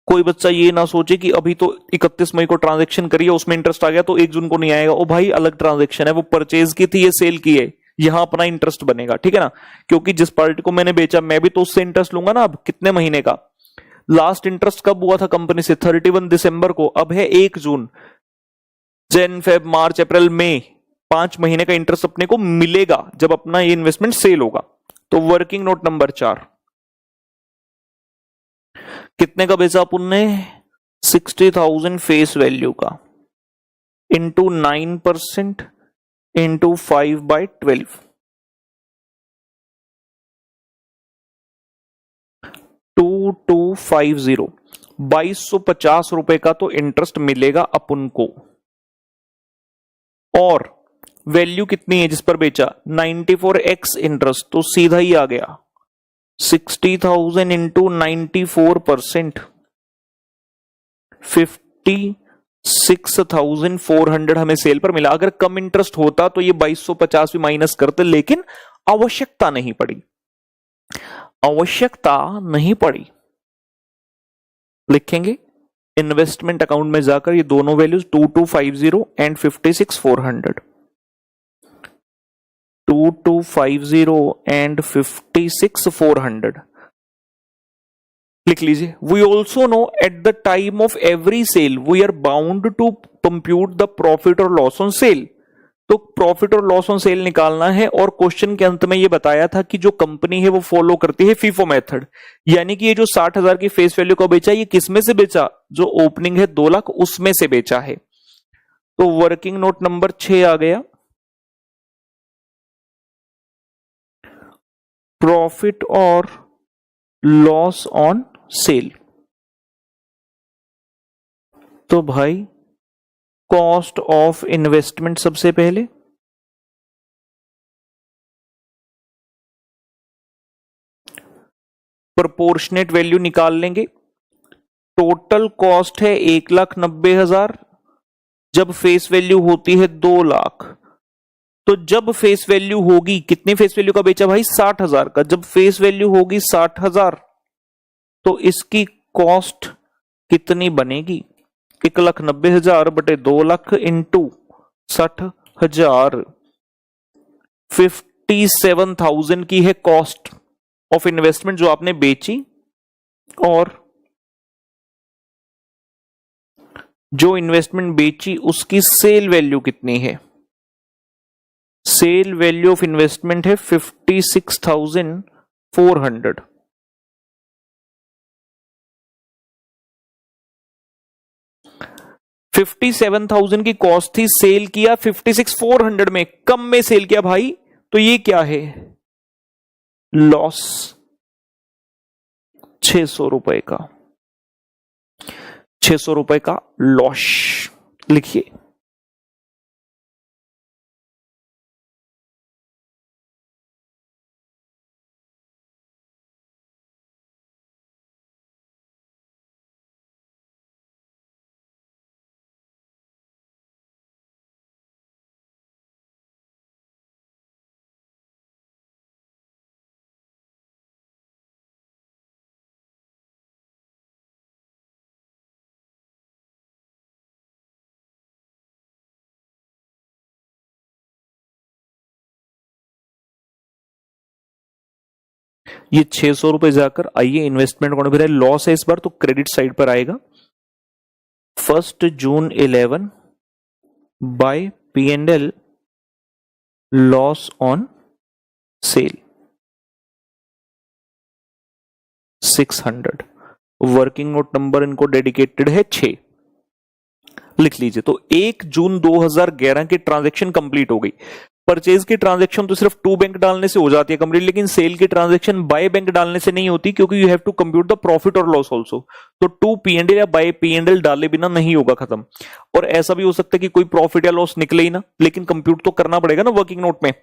कोई बच्चा ये ना सोचे कि अभी तो 31 मई को ट्रांजैक्शन करी है, उसमें इंटरेस्ट आ गया तो 1 जून को नहीं आएगा. ओ भाई, अलग ट्रांजैक्शन है, वो परचेज की थी, ये सेल की है, यहां अपना इंटरेस्ट बनेगा. ठीक है ना? क्योंकि जिस पार्टी को मैंने बेचा मैं भी तो उससे इंटरेस्ट लूंगा ना. अब कितने महीने का? लास्ट इंटरेस्ट कब हुआ था कंपनी से? 31 दिसंबर को. अब है 1 जून. जैन, फेब, मार्च, अप्रैल, मई, 5 महीने का इंटरेस्ट अपने को मिलेगा जब अपना ये इन्वेस्टमेंट सेल होगा. तो वर्किंग नोट नंबर 4, कितने का बेचा अपन ने? 60,000 फेस वैल्यू का इंटू 9% इंटू 5/12, 2250. 2250 रुपए का तो इंटरेस्ट मिलेगा अपन को. और वैल्यू कितनी है जिस पर बेचा? 94x interest. तो सीधा ही आ गया 60,000 इंटू 94%, 56,400 हमें सेल पर मिला. अगर कम इंटरेस्ट होता तो ये 2250 भी माइनस करते, लेकिन आवश्यकता नहीं पड़ी. आवश्यकता नहीं पड़ी. लिखेंगे इन्वेस्टमेंट अकाउंट में जाकर ये दोनों वैल्यूज 2250 एंड 56,400, 2250 एंड 56,400 लिख लीजिए. We also know at the time of every sale we are bound to compute the profit और लॉस ऑन सेल. तो प्रॉफिट और लॉस ऑन सेल निकालना है, और क्वेश्चन के अंत में ये बताया था कि जो कंपनी है वो फॉलो करती है फीफो मेथड, यानी कि ये जो 60,000 की फेस वैल्यू को बेचा, ये किस में से बेचा, जो ओपनिंग है 2 लाख उसमें से बेचा है। तो वर्किंग नोट नंबर 6 आ गया, प्रॉफिट और लॉस ऑन सेल। तो भाई कॉस्ट ऑफ इन्वेस्टमेंट सबसे पहले, प्रोपोर्शनेट वैल्यू निकाल लेंगे। टोटल कॉस्ट है 1,90,000, जब फेस वैल्यू होती है 2 लाख, तो जब फेस वैल्यू होगी, कितनी फेस वैल्यू का बेचा भाई, 60,000 का, जब फेस वैल्यू होगी 60,000 तो इसकी कॉस्ट कितनी बनेगी, 1,90,000 बटे 2 लाख इंटू 60,000, 57,000 की है कॉस्ट ऑफ इन्वेस्टमेंट जो आपने बेची, और जो इन्वेस्टमेंट बेची उसकी सेल वैल्यू कितनी है, सेल वैल्यू ऑफ इन्वेस्टमेंट है 56,400। $57,000 की कॉस्ट थी, सेल किया 56,400 में, कम में सेल किया भाई, तो ये क्या है, लॉस, 600 रुपए का, 600 रुपए का लॉस लिखिए। ये 600 रुपए जाकर आइए इन्वेस्टमेंट अकाउंट में, लॉस है इस बार तो क्रेडिट साइड पर आएगा। 1 June 11 by P&L loss on sale 600, working note number इनको डेडिकेटेड है 6, लिख लीजिए। तो 1 जून 2011 की ट्रांजैक्शन कंप्लीट हो गई। परचेज की ट्रांजैक्शन तो सिर्फ टू बैंक डालने से हो जाती है कंप्लीट, लेकिन सेल की ट्रांजैक्शन बाय बैंक डालने से नहीं होती, क्योंकि you have to compute the profit और लॉस आल्सो। तो टू P&L या बाय P&L डाले बिना नहीं होगा खत्म। और ऐसा भी हो सकता है कि कोई प्रॉफिट या लॉस निकले ही ना, लेकिन कंप्यूट तो करना पड़ेगा ना वर्किंग नोट में।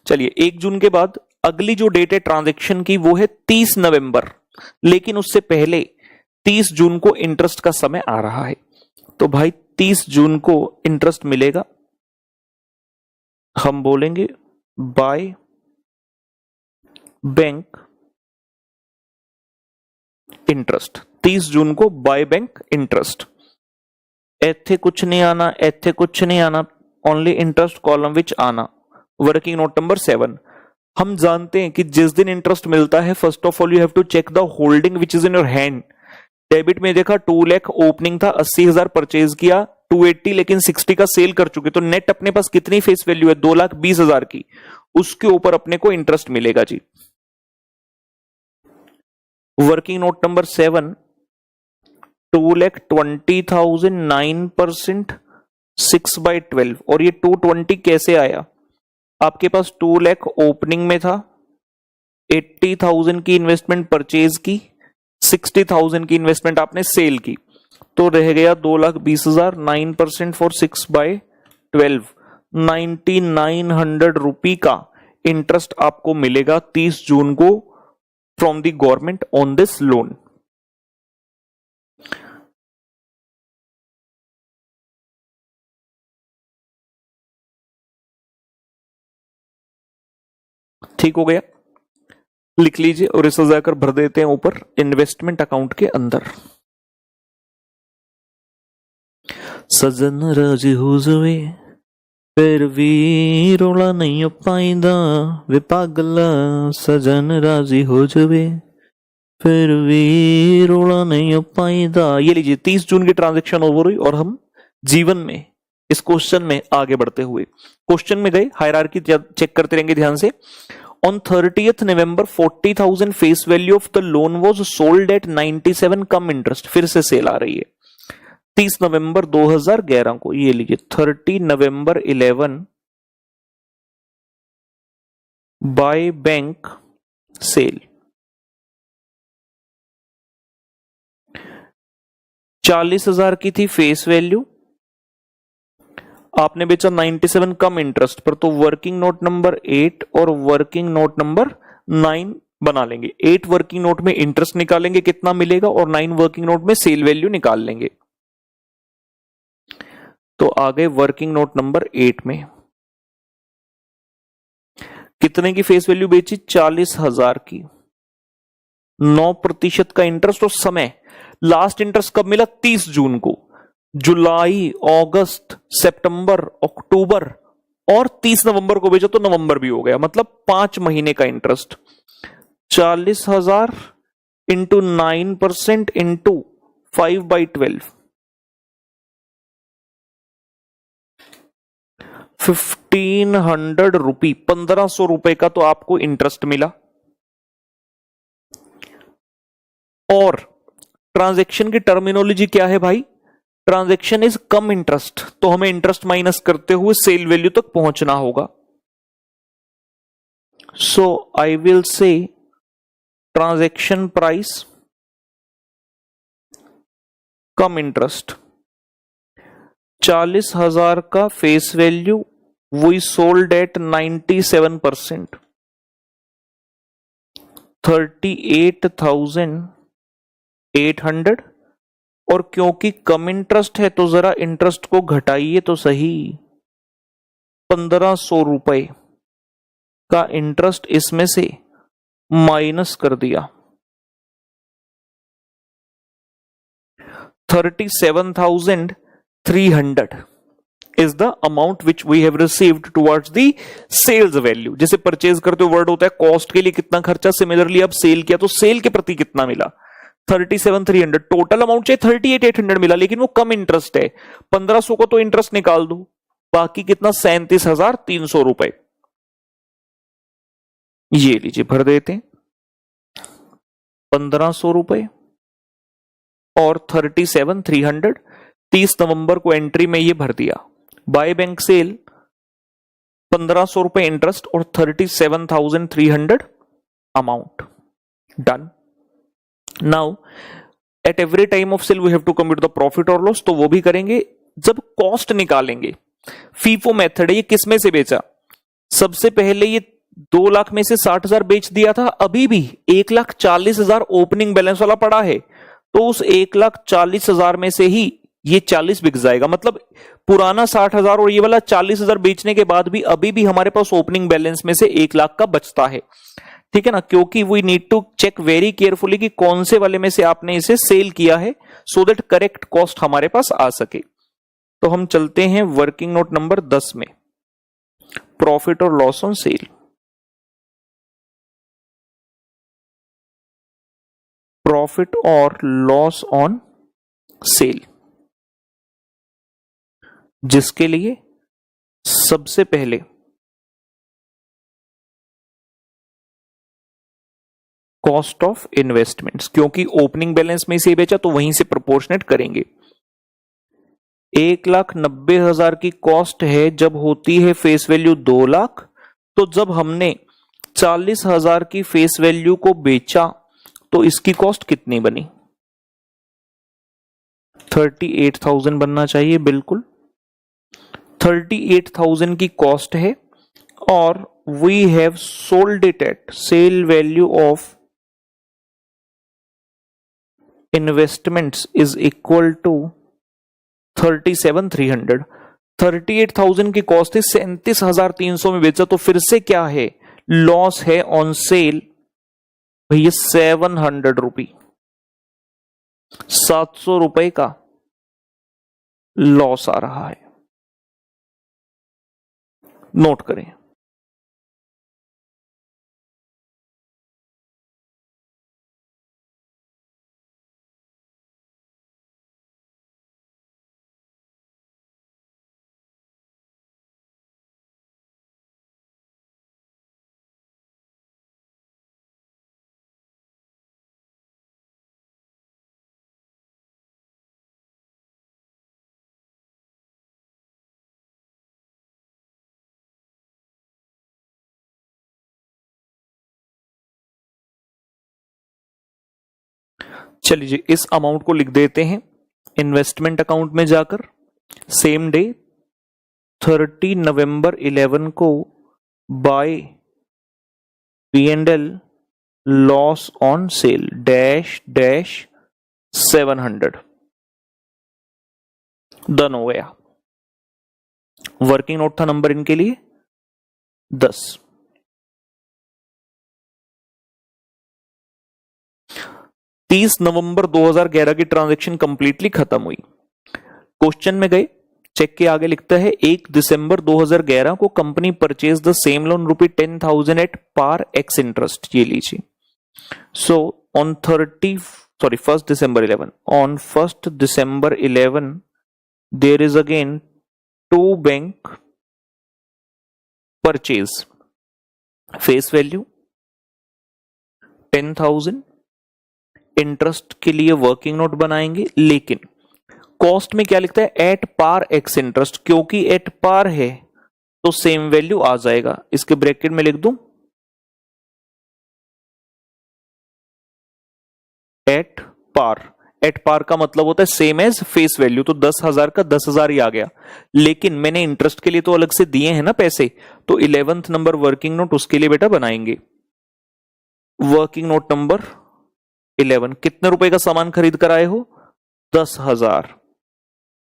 चलिए 1 जून के बाद अगली जो डेट है ट्रांजेक्शन की वो है 30 नवंबर, लेकिन उससे पहले 30 जून को इंटरेस्ट का समय आ रहा है। तो भाई 30 जून को इंटरेस्ट मिलेगा, हम बोलेंगे बाय बैंक इंटरेस्ट। 30 जून को बाय बैंक इंटरेस्ट, एथे कुछ नहीं आना, एथे कुछ नहीं आना, ओनली इंटरेस्ट कॉलम विच आना। वर्किंग नोट नंबर 7, हम जानते हैं कि जिस दिन इंटरेस्ट मिलता है, first of all you have to check the holding which is in your hand. Debit में देखा 2 लाख ओपनिंग था, 80,000 परचेज किया, 280 लेकिन 60 का सेल कर चुके, तो नेट अपने पास कितनी फेस वैल्यू है, 2,20,000 की, उसके ऊपर अपने को इंटरेस्ट मिलेगा जी। वर्किंग नोट नंबर 7, 2,20,000 9%, 6/12, और ये 220 कैसे आया, आपके पास 2 लाख ओपनिंग में था, 80,000 की इन्वेस्टमेंट परचेज की, 60,000 की इन्वेस्टमेंट आपने सेल की, तो रह गया 2,20,000, 9% फॉर 6/12, 9,900 रुपी का इंटरेस्ट आपको मिलेगा 30 जून को from the government on this loan. ठीक हो गया, लिख लीजिए और इसे जाकर भर देते हैं ऊपर इन्वेस्टमेंट अकाउंट के अंदर। सजन राजी हो जावे फिर भी रोला नहीं पाइंदा, वे पागला सजन राजी हो जावे फिर भी रोला नहीं पाइंदा। ये लीजिए 30 जून की ट्रांजैक्शन ओवर हुई और हम जीवन में इस क्वेश्चन में आगे बढ़ते हुए क्वेश्चन में गए, हायरार्की चेक करते रहेंगे ध्यान से। On 30th November 40,000 face value of the loan was sold at 97 come interest. फिर से सेल आ रही है 30 नवंबर 2011 को, ये लीजिए 30 नवंबर 11 बाय बैंक सेल। 40,000 की थी फेस वैल्यू, आपने बेचा 97 कम इंटरेस्ट पर, तो वर्किंग नोट नंबर 8 और वर्किंग नोट नंबर 9 बना लेंगे। 8 वर्किंग नोट में इंटरेस्ट निकालेंगे कितना मिलेगा, और 9 वर्किंग नोट में सेल वैल्यू निकाल लेंगे। तो आ गए वर्किंग नोट नंबर 8 में कितने की फेस वैल्यू बेची, 40,000 की, 9% का इंटरेस्ट। और समय, लास्ट इंटरेस्ट कब मिला, 30 जून को। जुलाई, अगस्त, सितंबर, अक्टूबर और 30 नवंबर को बेचा तो नवंबर भी हो गया, मतलब 5 महीने का इंटरेस्ट। 40,000 इंटू 9% इंटू 5/12, 1500 रुपी, 1500 रुपए का तो आपको इंटरेस्ट मिला। और ट्रांजैक्शन की टर्मिनोलॉजी क्या है भाई, ट्रांजैक्शन इज कम इंटरेस्ट, तो हमें इंटरेस्ट माइनस करते हुए सेल वैल्यू तक पहुंचना होगा। So I will say transaction price cum interest, 40,000 का face value, we sold at 97%, 38,800। और क्योंकि कम इंटरेस्ट है तो जरा इंटरेस्ट को घटाइए तो सही, 1500 रुपए का इंटरेस्ट इसमें से माइनस कर दिया। 37,300 is the amount which we have received towards the sales value। जैसे परचेज करते हो वर्ड होता है कॉस्ट के लिए कितना खर्चा, सिमिलरली अब सेल किया तो सेल के प्रति कितना मिला, 37,300। टोटल अमाउंट चाहिए 38,800 मिला, लेकिन वो कम इंटरेस्ट है, 1500 को तो इंटरेस्ट निकाल दो, बाकी कितना 37,300 रुपए। ये लीजिए भर देते हैं 1500 रुपए और 37,300। 30 नवंबर को एंट्री में ये भर दिया, बाय बैंक सेल 1500 रुपए इंटरेस्ट और 37,300 amount, done. Now at every time of sale we have to compute the profit और लॉस, तो वो भी करेंगे जब कॉस्ट निकालेंगे। फीफो मेथड है, ये किसमें से बेचा, सबसे पहले ये 2 लाख में से 60,000 बेच दिया था, अभी भी 1,40,000 ओपनिंग बैलेंस वाला पड़ा है, तो उस 1,40,000 में से ही ये 40 बिक जाएगा। मतलब पुराना 60,000 और ये वाला 40,000 बेचने के बाद भी अभी भी हमारे पास ओपनिंग बैलेंस में से 1 लाख का बचता है, ठीक है ना, क्योंकि we need to check very carefully कि कौन से वाले में से आपने इसे सेल किया है, सो दैट करेक्ट कॉस्ट हमारे पास आ सके। तो हम चलते हैं वर्किंग नोट नंबर 10 में, प्रॉफिट और लॉस ऑन सेल। प्रॉफिट और लॉस ऑन सेल, जिसके लिए सबसे पहले कॉस्ट ऑफ इन्वेस्टमेंट्स, क्योंकि ओपनिंग बैलेंस में से बेचा तो वहीं से प्रोपोर्शनेट करेंगे। 1,90,000 की कॉस्ट है जब होती है फेस वैल्यू 2 लाख, तो जब हमने 40,000 की फेस वैल्यू को बेचा तो इसकी कॉस्ट कितनी बनी, 38,000 बनना चाहिए, बिल्कुल 38,000 की कॉस्ट है और we have sold it at sale value of investments is equal to 37,300। 38,000 की कॉस्ट है, 37,300 में बेचा, तो फिर से क्या है, लॉस है ऑन सेल भैया 700 रुपी, 700 रुपए का लॉस आ रहा है, नोट करें। चलिए जी, इस अमाउंट को लिख देते हैं इन्वेस्टमेंट अकाउंट में जाकर। सेम डे 30 नवंबर 11 को by P&L loss on sale dash dash 700 done हो गया। वर्किंग नोट था नंबर इनके लिए 10। 30 नवंबर 2011 की ट्रांजैक्शन कंप्लीटली खत्म हुई। क्वेश्चन में गए, चेक के आगे लिखता है 1 दिसंबर 2011 को company purchase the same loan ₹10,000 at par ex interest. ये लीजिए। So on 1st December 11, on 1st December 11 there is again 2 bank purchase, face value 10,000, interest के लिए वर्किंग नोट बनाएंगे, लेकिन कॉस्ट में क्या लिखता है, एट पार एक्स इंटरेस्ट, क्योंकि एट पार है तो सेम वैल्यू आ जाएगा। इसके ब्रैकेट में लिख दूं एट पार। एट पार का मतलब होता है सेम एज फेस वैल्यू, तो 10,000 का 10,000 ही आ गया। लेकिन मैंने इंटरेस्ट के लिए तो अलग से दिए हैं ना पैसे, तो 11th नंबर वर्किंग नोट उसके लिए बेटा बनाएंगे। वर्किंग नोट नंबर 11, कितने रुपए का सामान खरीद कर आए हो, 10,000।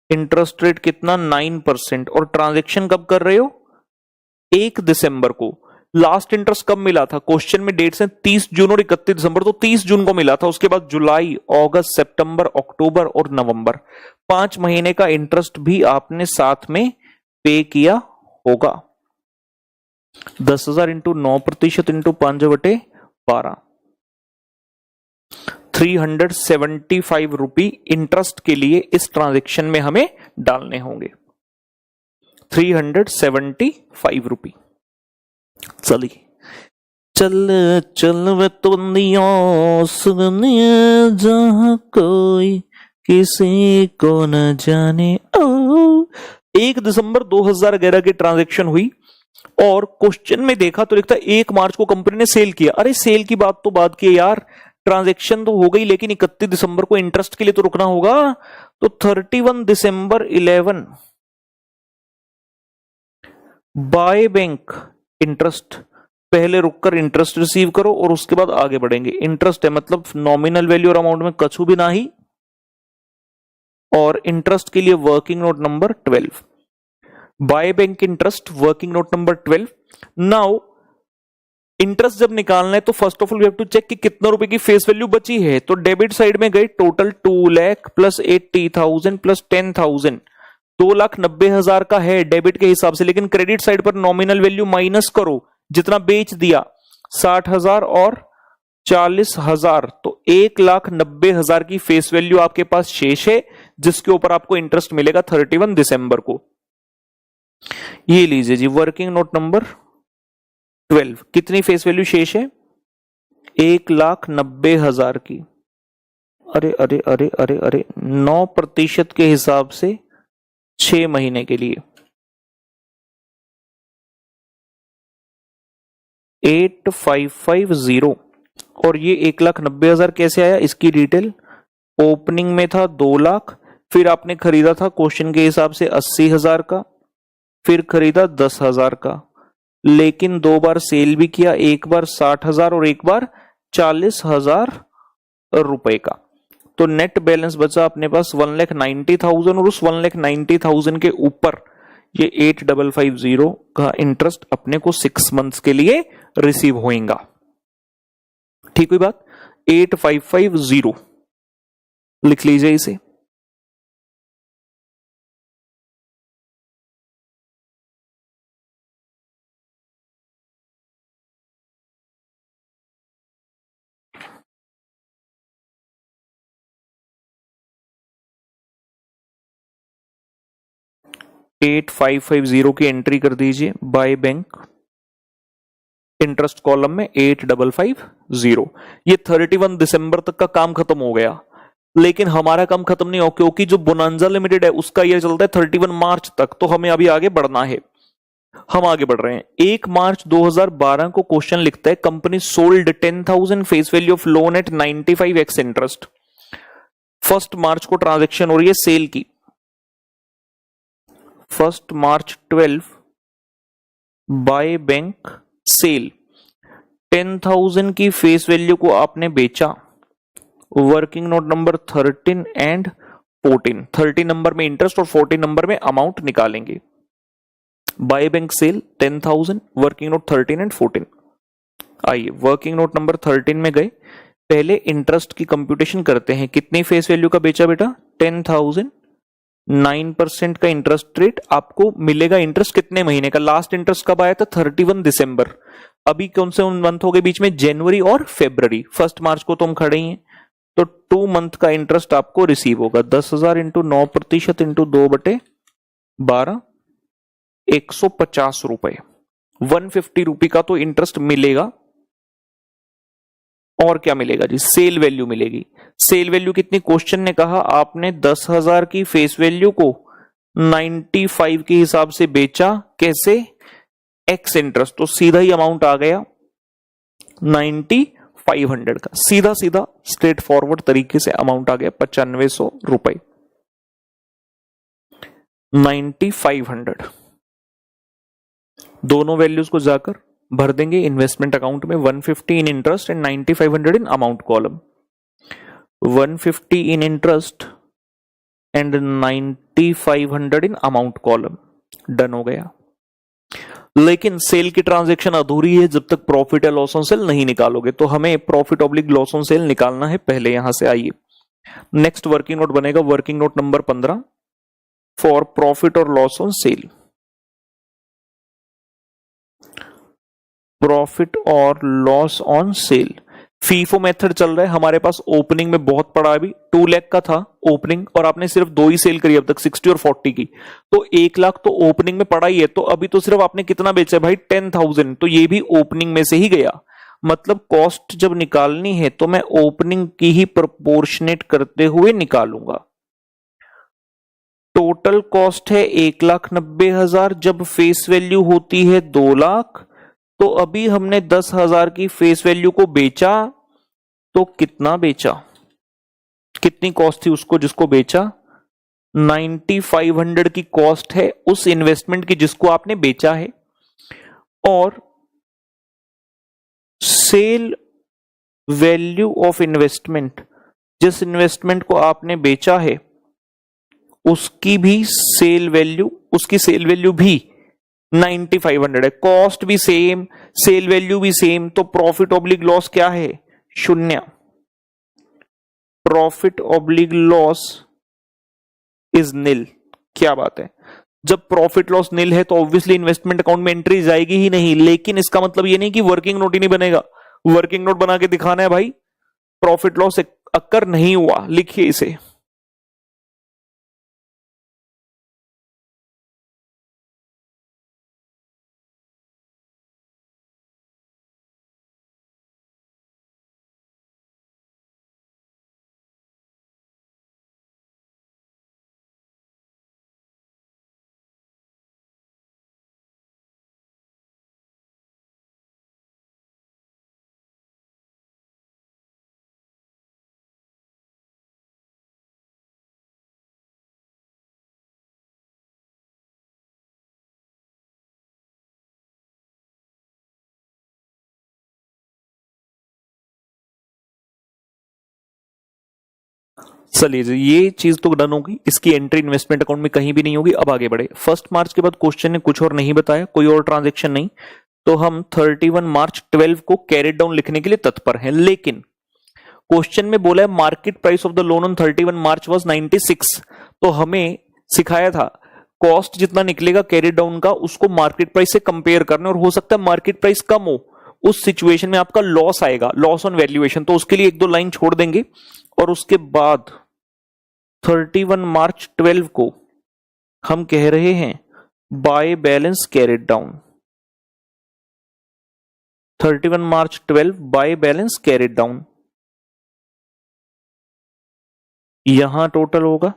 इंटरेस्ट रेट कितना, 9%। और ट्रांजैक्शन कब कर रहे हो, 1 दिसंबर को। लास्ट इंटरेस्ट कब मिला था, क्वेश्चन में डेट्स हैं 30 जून और 31 दिसंबर, तो 30 जून को मिला था। उसके बाद जुलाई, अगस्त, सितंबर, अक्टूबर और नवंबर, 5 महीने का इंटरेस्ट भी आपने साथ में पे किया होगा। 10,000 इंटू 9% इंटू 5/12, 375 रुपी इंटरेस्ट के लिए इस ट्रांजैक्शन में हमें डालने होंगे। 375 रुपी। चलिए, चल चल वे तुंदियों सुनिए जहां कोई किसी को न जाने। 1 दिसंबर 2011 की ट्रांजैक्शन हुई और क्वेश्चन में देखा तो लिखता है 1 मार्च को कंपनी ने सेल किया। अरे सेल की बात तो बात की यार, ट्रांजैक्शन तो हो गई, लेकिन 31 दिसंबर को इंटरेस्ट के लिए तो रुकना होगा। तो 31 दिसंबर 11 बाय बैंक इंटरेस्ट, पहले रुककर इंटरेस्ट रिसीव करो और उसके बाद आगे बढ़ेंगे। इंटरेस्ट है मतलब नॉमिनल वैल्यू और अमाउंट में कछु भी ना ही। और इंटरेस्ट के लिए working note number 12, by bank interest working note number 12। Now interest जब निकालना है तो first of all we have to check कि कितना रुपए की फेस वैल्यू बची है। तो डेबिट साइड में गए, टोटल 2 लाख प्लस 80,000 प्लस 10,000, 2,90,000 का है डेबिट के हिसाब से। लेकिन क्रेडिट साइड पर नॉमिनल वैल्यू माइनस करो, जितना बेच दिया 60,000 और 40,000, तो 1,90,000 की फेस वैल्यू आपके पास शेष है, जिसके ऊपर आपको इंटरेस्ट मिलेगा 31 दिसंबर को। ये लीजिए जी, वर्किंग नोट नंबर 12, कितनी फेस वैल्यू शेष है, 1,90,000 की। अरे अरे अरे अरे अरे, 9% के हिसाब से 6 महीने के लिए 8,550। और ये 1,90,000 कैसे आया, इसकी डिटेल, ओपनिंग में था 2 लाख, फिर आपने खरीदा था क्वेश्चन के हिसाब से 80,000 का, फिर खरीदा 10,000 का, लेकिन 2 बार सेल भी किया, एक बार 60,000 और एक बार 40,000 रुपए का। तो नेट बैलेंस बचा अपने पास 1,90,000 और उस 1,90,000 के ऊपर ये 8,550 का इंटरेस्ट अपने को 6 मंथ्स के लिए रिसीव होएगा। ठीक हुई बात, 8,550 लिख लीजिए इसे। एट 550 की एंट्री कर दीजिए बाय बैंक, इंटरेस्ट कॉलम में 8,550। ये 31 दिसंबर तक का काम खत्म हो गया, लेकिन हमारा काम खत्म नहीं हो, क्योंकि जो बोनांजा लिमिटेड है उसका ये चलता है 31 मार्च तक, तो हमें अभी आगे बढ़ना है। हम आगे बढ़ रहे हैं। 1 मार्च 2012 को क्वेश्चन लिखता है company sold 10,000 face value of loan eight 95x interest. 1 मार्च को ट्रांजैक्शन हो रही है सेल की, 1 मार्च 12 बाय बैंक सेल, 10,000 की फेस वैल्यू को आपने बेचा, वर्किंग नोट नंबर 13 एंड 14, 30 नंबर में इंटरेस्ट और 14 नंबर में अमाउंट निकालेंगे। By bank sale 10,000, working note 13 and 14। आइए वर्किंग नोट नंबर 13 में गए, पहले इंटरेस्ट की कंप्यूटेशन करते हैं। कितनी फेस वैल्यू का बेचा बेटा? 10,000, 9% का इंटरेस्ट रेट, आपको मिलेगा इंटरेस्ट कितने महीने का? लास्ट इंटरेस्ट कब आया था? 31 दिसंबर। अभी कौन से मंथ हो गए बीच में? जनवरी और फरवरी। 1 मार्च को तो हम खड़े ही हैं, तो 2 मंथ का इंटरेस्ट आपको रिसीव होगा। 10,000 इंटू 9% इंटू 2/12, 150 रुपए, 150 रुपए का तो इंटरेस्ट मिलेगा। और क्या मिलेगा जी? सेल वैल्यू मिलेगी। सेल वैल्यू कितनी? क्वेश्चन ने कहा आपने 10,000 की फेस वैल्यू को 95 के हिसाब से बेचा, कैसे? एक्स इंटरेस्ट, तो सीधा ही अमाउंट आ गया 9500 का, सीधा सीधा स्ट्रेट फॉरवर्ड तरीके से अमाउंट आ गया 9500 रुपए, 9500। दोनों वैल्यूज को जाकर भर देंगे इन्वेस्टमेंट अकाउंट में, 150 इन interest and 9500 in amount column. 150 in interest and 9500 in amount column, done हो गया। लेकिन सेल की ट्रांजैक्शन अधूरी है जब तक प्रॉफिट या लॉस ऑन सेल नहीं निकालोगे, तो हमें profit oblique loss on sale निकालना है पहले। यहां से आइए, नेक्स्ट वर्किंग नोट बनेगा working note number 15 for profit और लॉस ऑन सेल। प्रॉफिट और loss on sale, FIFO method चल रहा है हमारे पास। ओपनिंग में बहुत पड़ा, अभी 2 लाख का था ओपनिंग, और आपने सिर्फ 2 ही सेल करी अब तक, 60 और 40 की, तो 1 लाख तो ओपनिंग में पड़ा ही है। तो अभी तो सिर्फ आपने कितना बेचा है भाई? 10,000, तो ये भी ओपनिंग में से ही गया। मतलब कॉस्ट जब निकालनी है तो मैं ओपनिंग की ही प्रोपोर्शनेट करते हुए निकालूंगा। टोटल कॉस्ट है 1,90,000, जब फेस वैल्यू होती है 2 लाख, तो अभी हमने 10,000 की फेस वैल्यू को बेचा, तो कितना बेचा? कितनी कॉस्ट थी उसको जिसको बेचा? 9500 की कॉस्ट है उस इन्वेस्टमेंट की जिसको आपने बेचा है, और सेल वैल्यू ऑफ इन्वेस्टमेंट, जिस इन्वेस्टमेंट को आपने बेचा है उसकी भी सेल वैल्यू, उसकी सेल वैल्यू भी 9500 है, कॉस्ट भी सेम, सेल वैल्यू भी सेम, तो प्रॉफिट ऑब्लिक लॉस क्या है? 0। प्रॉफिट ऑब्लिक लॉस इज नील। क्या बात है, जब प्रॉफिट लॉस नील है तो ऑब्वियसली इन्वेस्टमेंट अकाउंट में एंट्री जाएगी ही नहीं। लेकिन इसका मतलब ये नहीं कि वर्किंग नोट ही नहीं बनेगा, वर्किंग नोट बना के दिखाना है भाई प्रॉफिट लॉस अक्कर नहीं हुआ, लिखिए इसे। चलिए जी, ये चीज तो डन होगी, इसकी एंट्री इन्वेस्टमेंट अकाउंट में कहीं भी नहीं होगी। अब आगे बढ़े। 1 मार्च के बाद क्वेश्चन ने कुछ और नहीं बताया, कोई और ट्रांजैक्शन नहीं, तो हम 31 मार्च 12 को कैरी डाउन लिखने के लिए तत्पर हैं। लेकिन क्वेश्चन में बोला है market price of the loan on 31 March was 96, तो हमें सिखाया था कॉस्ट जितना निकलेगा कैरी डाउन का उसको मार्केट प्राइस से कंपेयर करना, और हो सकता है मार्केट प्राइस कम हो, उस सिचुएशन में आपका लॉस आएगा, लॉस ऑन वैल्यूएशन, तो उसके लिए 1-2 लाइन छोड़ देंगे। और उसके बाद 31 मार्च 12 को हम कह रहे हैं bye balance carried down. 31 March 12 bye balance carried down, यहां टोटल होगा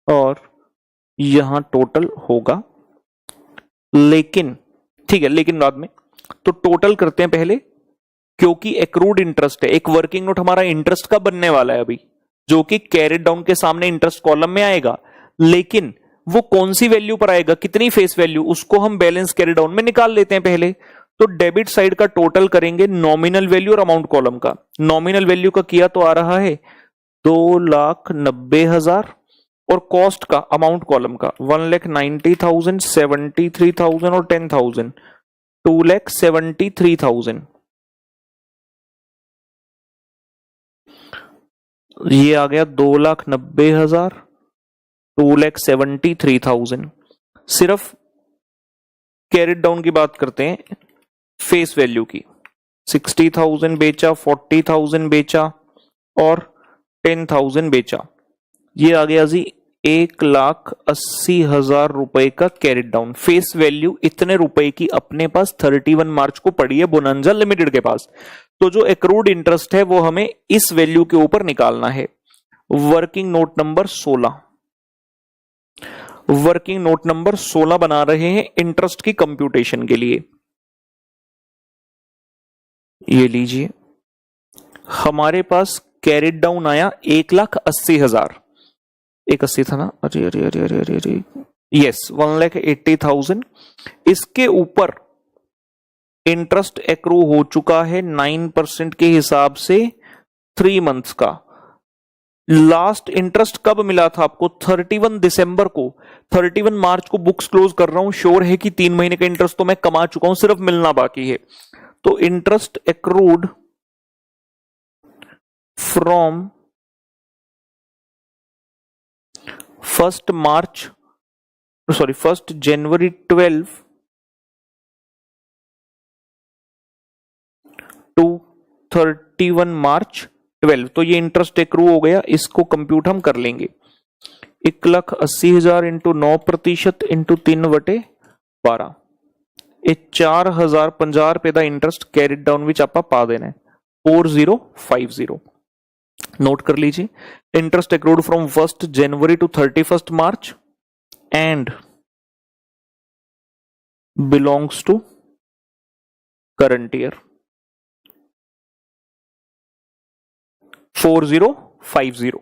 और यहां टोटल होगा, लेकिन ठीक है, लेकिन बाद में। तो टोटल करते हैं पहले, क्योंकि एक्रूड इंटरेस्ट है। एक वर्किंग नोट हमारा इंटरेस्ट का बनने वाला है अभी, जो कि कैरिड डाउन के सामने इंटरेस्ट कॉलम में आएगा, लेकिन वो कौन सी वैल्यू पर आएगा, कितनी फेस वैल्यू, उसको हम बैलेंस कैरी डाउन में निकाल लेते हैं पहले। तो डेबिट साइड का टोटल करेंगे नॉमिनल वैल्यू और अमाउंट कॉलम का। नॉमिनल वैल्यू का किया तो आ रहा है 2,90,000 और कॉस्ट का अमाउंट कॉलम का 1,90,000, 73,000 और 10,000, 2,73,000। ये आ गया 2,90,000, 2,73,000। सिर्फ कैरिड डाउन की बात करते हैं, फेस वैल्यू की 60,000 बेचा, 40,000 बेचा और 10,000 बेचा। ये आ गया जी 1,80,000 रुपए का कैरिड डाउन। फेस वैल्यू इतने रुपए की अपने पास 31 मार्च को पड़ी है बोनांजा लिमिटेड के पास। तो जो एक्रूड इंटरेस्ट है वो हमें इस वैल्यू के ऊपर निकालना है। Working note number 16, working note number 16 बना रहे हैं इंटरेस्ट की कंप्यूटेशन के लिए। ये लीजिए, हमारे पास कैरिड डाउन आया 1,80,000, 180 था ना, अरे अरे अरे अरे अरे अरे, यस 1,80,000। इसके ऊपर इंटरेस्ट एक्रू हो चुका है 9% के हिसाब से 3 मंथ्स का। लास्ट इंटरेस्ट कब मिला था आपको? 31 दिसंबर को। 31 मार्च को बुक्स क्लोज कर रहा हूं, श्योर है कि 3 महीने का इंटरेस्ट तो मैं कमा चुका हूं, सिर्फ मिलना बाकी है। तो interest accrued from 1 January 12 to 31 March 12, तो ये इंटरेस्ट एक्रू हो गया। इसको कंप्यूट हम कर लेंगे। 1,80,000 इंटू 9% इंटू 3/12, ਇਹ 4,050 रुपए का इंटरेस्ट कैरिड डाउन विच आपा पा देना है 4050। नोट कर लीजिए, interest accrued from 1 January to 31 March and belongs to current year 4050।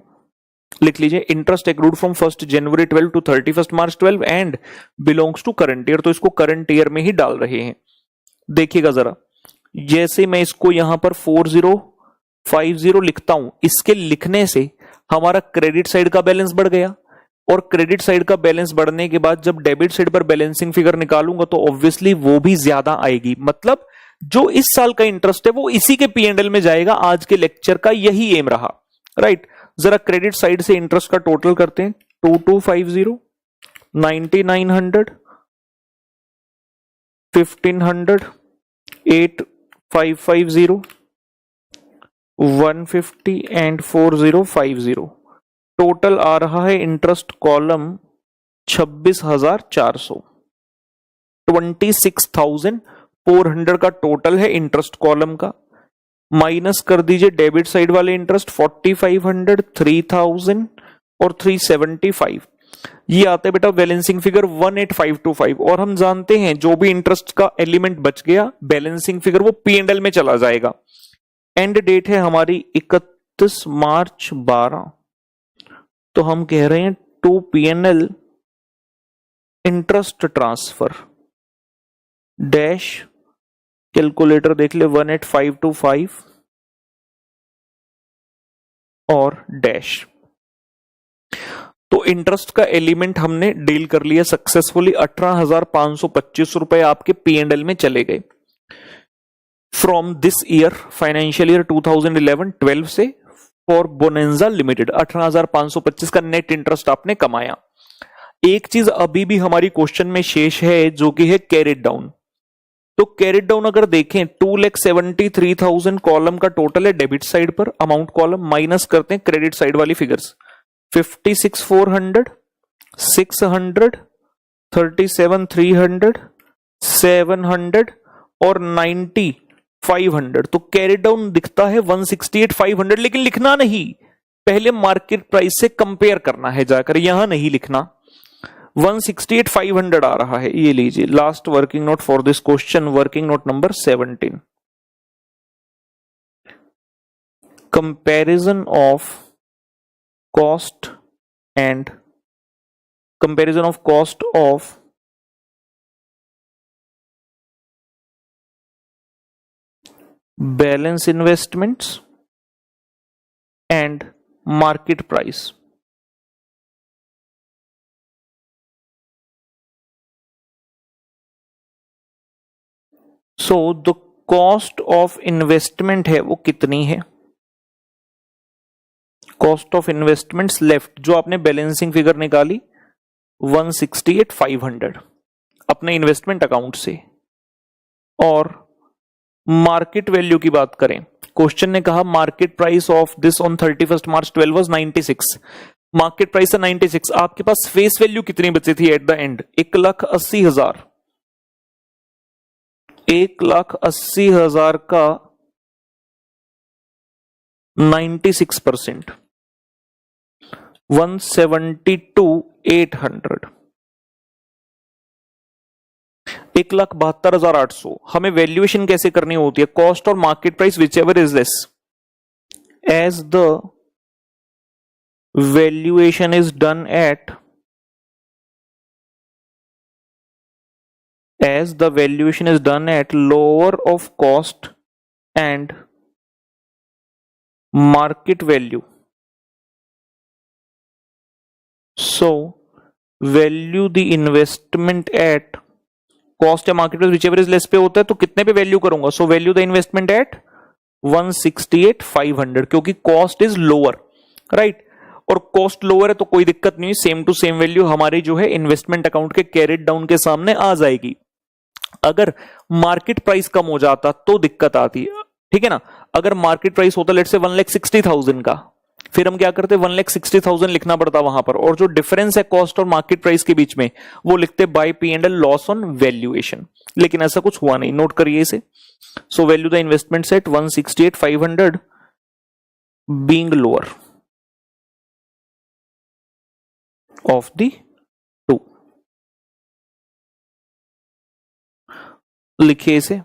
लिख लीजिए, interest accrued from 1 January 12 to 31 March 12 and belongs to current year. तो इसको करंट ईयर में ही डाल रहे हैं। देखिएगा जरा, जैसे मैं इसको यहां पर 4050 लिखता हूं, इसके लिखने से हमारा क्रेडिट साइड का बैलेंस बढ़ गया, और क्रेडिट साइड का बैलेंस बढ़ने के बाद जब डेबिट साइड पर बैलेंसिंग फिगर निकालूंगा तो ऑब्वियसली वो भी ज्यादा आएगी। मतलब जो इस साल का इंटरेस्ट है वो इसी के P&L में जाएगा। आज के लेक्चर का यही एम रहा, राइट। जरा क्रेडिट साइड से इंटरेस्ट का टोटल करते हैं। 2250, 9900, 1500, 8550, 150 एंड 4050। टोटल आ रहा है इंटरेस्ट कॉलम 26,400, 26,400 का टोटल है इंटरेस्ट कॉलम का। माइनस कर दीजिए डेबिट साइड वाले इंटरेस्ट 4,500, 3,000 और 375। ये आता है बेटा बैलेंसिंग फिगर 18,525। और हम जानते हैं जो भी इंटरेस्ट का एलिमेंट बच गया बैलेंसिंग फिगर वो P&L में चला जाएगा। एंड डेट है हमारी 31 मार्च 12। तो हम कह रहे हैं to P&L interest transfer dash, calculator देख ले, 18,525 और डैश। तो इंटरेस्ट का एलिमेंट हमने डील कर लिया सक्सेसफुली। 18,525 रुपए आपके P&L में चले गए from this year, financial year 2011-12 से फॉर बोनेंजा लिमिटेड। 18,525 का नेट इंटरेस्ट आपने कमाया। एक चीज अभी भी हमारी क्वेश्चन में शेष है जो कि है कैरिड डाउन। तो कैरिड डाउन अगर देखें 2,73,000 कॉलम का टोटल है डेबिट साइड पर, अमाउंट कॉलम माइनस करते हैं क्रेडिट साइड वाली फिगर्स 56,400, 600, 37,300, 700 और 90,500। तो कैरिड डाउन दिखता है 168,500, लेकिन लिखना नहीं, पहले मार्केट प्राइस से कंपेयर करना है जाकर, यहां नहीं लिखना। 168,500 आ रहा है। ये लीजिए last working note for this question, working note number 17। comparison of cost and comparison of cost of balance investments and market price. So the cost of investment है वो कितनी है? कॉस्ट ऑफ इन्वेस्टमेंट्स लेफ्ट जो आपने बैलेंसिंग फिगर निकाली 168,500 अपने इन्वेस्टमेंट अकाउंट से, और मार्केट वैल्यू की बात करें, क्वेश्चन ने कहा market price of this on 31 March 12 was 96, market price है 96, आपके पास फेस वैल्यू कितनी बची थी एट द एंड? 1,80,000, 1,80,000 का 96%, 172,800, 1,72,800। हमें वैल्यूएशन कैसे करनी होती है? कॉस्ट और market price whichever is this, as the valuation is done at lower of cost and market value, so value the investment at cost या market price whichever is less पे होता है, तो कितने पे वैल्यू करूंगा? so value the investment at 168,500 क्योंकि cost is lower, right? और cost lower है तो कोई दिक्कत नहीं, सेम टू सेम वैल्यू हमारी जो है इन्वेस्टमेंट अकाउंट के कैरेट डाउन के सामने आ जाएगी। अगर मार्केट प्राइस कम हो जाता तो दिक्कत आती है, ठीक है ना? अगर मार्केट प्राइस होता लेट्स से 1,60,000 का, फिर हम क्या करते? 1,60,000 लिखना पड़ता वहां पर, और जो डिफरेंस है कॉस्ट और मार्केट प्राइस के बीच में वो लिखते bye P&L loss on valuation, लेकिन ऐसा कुछ हुआ नहीं, नोट करिए इसे। So value the investment set 168,500 being lower of the two, लिखिए इसे।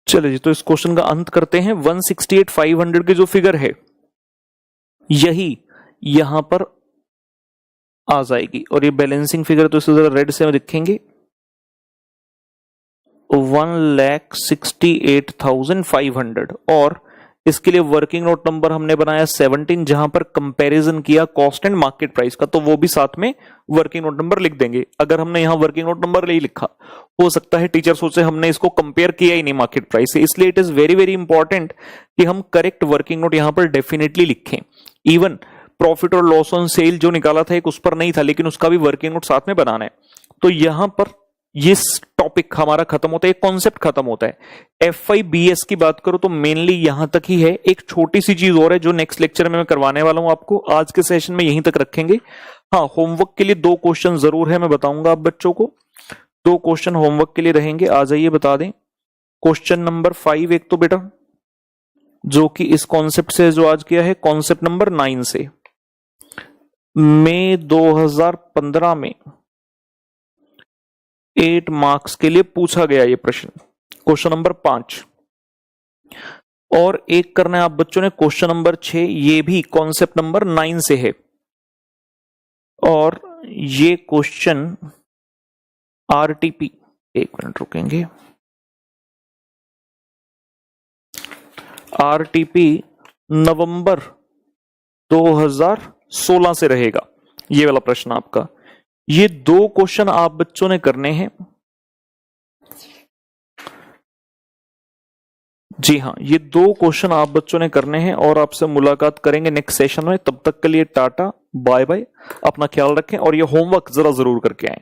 चलिए जी, तो इस क्वेश्चन का अंत करते हैं। 168,500 की जो फिगर है यही यहां पर आ जाएगी, और ये बैलेंसिंग फिगर तो इसे जरा रेड से लिखेंगे, 1,68,500, और इसके लिए वर्किंग नोट नंबर हमने बनाया 17, जहां पर कंपैरिजन किया कॉस्ट एंड मार्केट प्राइस का, तो वो भी साथ में वर्किंग नोट नंबर लिख देंगे। अगर हमने यहां वर्किंग नोट नंबर नहीं लिखा, हो सकता है टीचर सोचे हमने इसको कंपेयर किया ही नहीं मार्केट प्राइस से, इसलिए it is very very important कि हम करेक्ट वर्किंग नोट यहां पर डेफिनेटली लिखें। इवन प्रॉफिट और लॉस ऑन सेल जो निकाला था एक उस पर नहीं था, लेकिन उसका भी वर्किंग नोट साथ में बनाना है। तो यहां पर ये टॉपिक हमारा खत्म होता है, एक कॉन्सेप्ट खत्म होता है। FIBS की बात करो तो मेनली यहां तक ही है। एक छोटी सी चीज और है जो नेक्स्ट लेक्चर में मैं करवाने वाला हूं आपको, आज के सेशन में यहीं तक रखेंगे। हाँ, होमवर्क के लिए 2 क्वेश्चन जरूर है, मैं बताऊंगा आप बच्चों को। 2 क्वेश्चन होमवर्क के लिए रहेंगे, आ जाइए बता दें। क्वेश्चन नंबर 5 एक तो बेटा, जो कि इस कॉन्सेप्ट से जो आज किया है, कॉन्सेप्ट नंबर 9 से मई 2015 में 8 मार्क्स के लिए पूछा गया ये प्रश्न, क्वेश्चन नंबर 5। और एक करना है आप बच्चों ने क्वेश्चन नंबर 6, ये भी कॉन्सेप्ट नंबर 9 से है। और ये क्वेश्चन आरटीपी, एक मिनट रुकेंगे, आरटीपी नवंबर 2016 से रहेगा ये वाला प्रश्न आपका। ये 2 क्वेश्चन आप बच्चों ने करने हैं। जी हाँ, ये 2 क्वेश्चन आप बच्चों ने करने हैं और आपसे मुलाकात करेंगे नेक्स्ट सेशन में। तब तक के लिए टाटा बाय बाय, अपना ख्याल रखें और ये होमवर्क जरा जरूर करके आएं।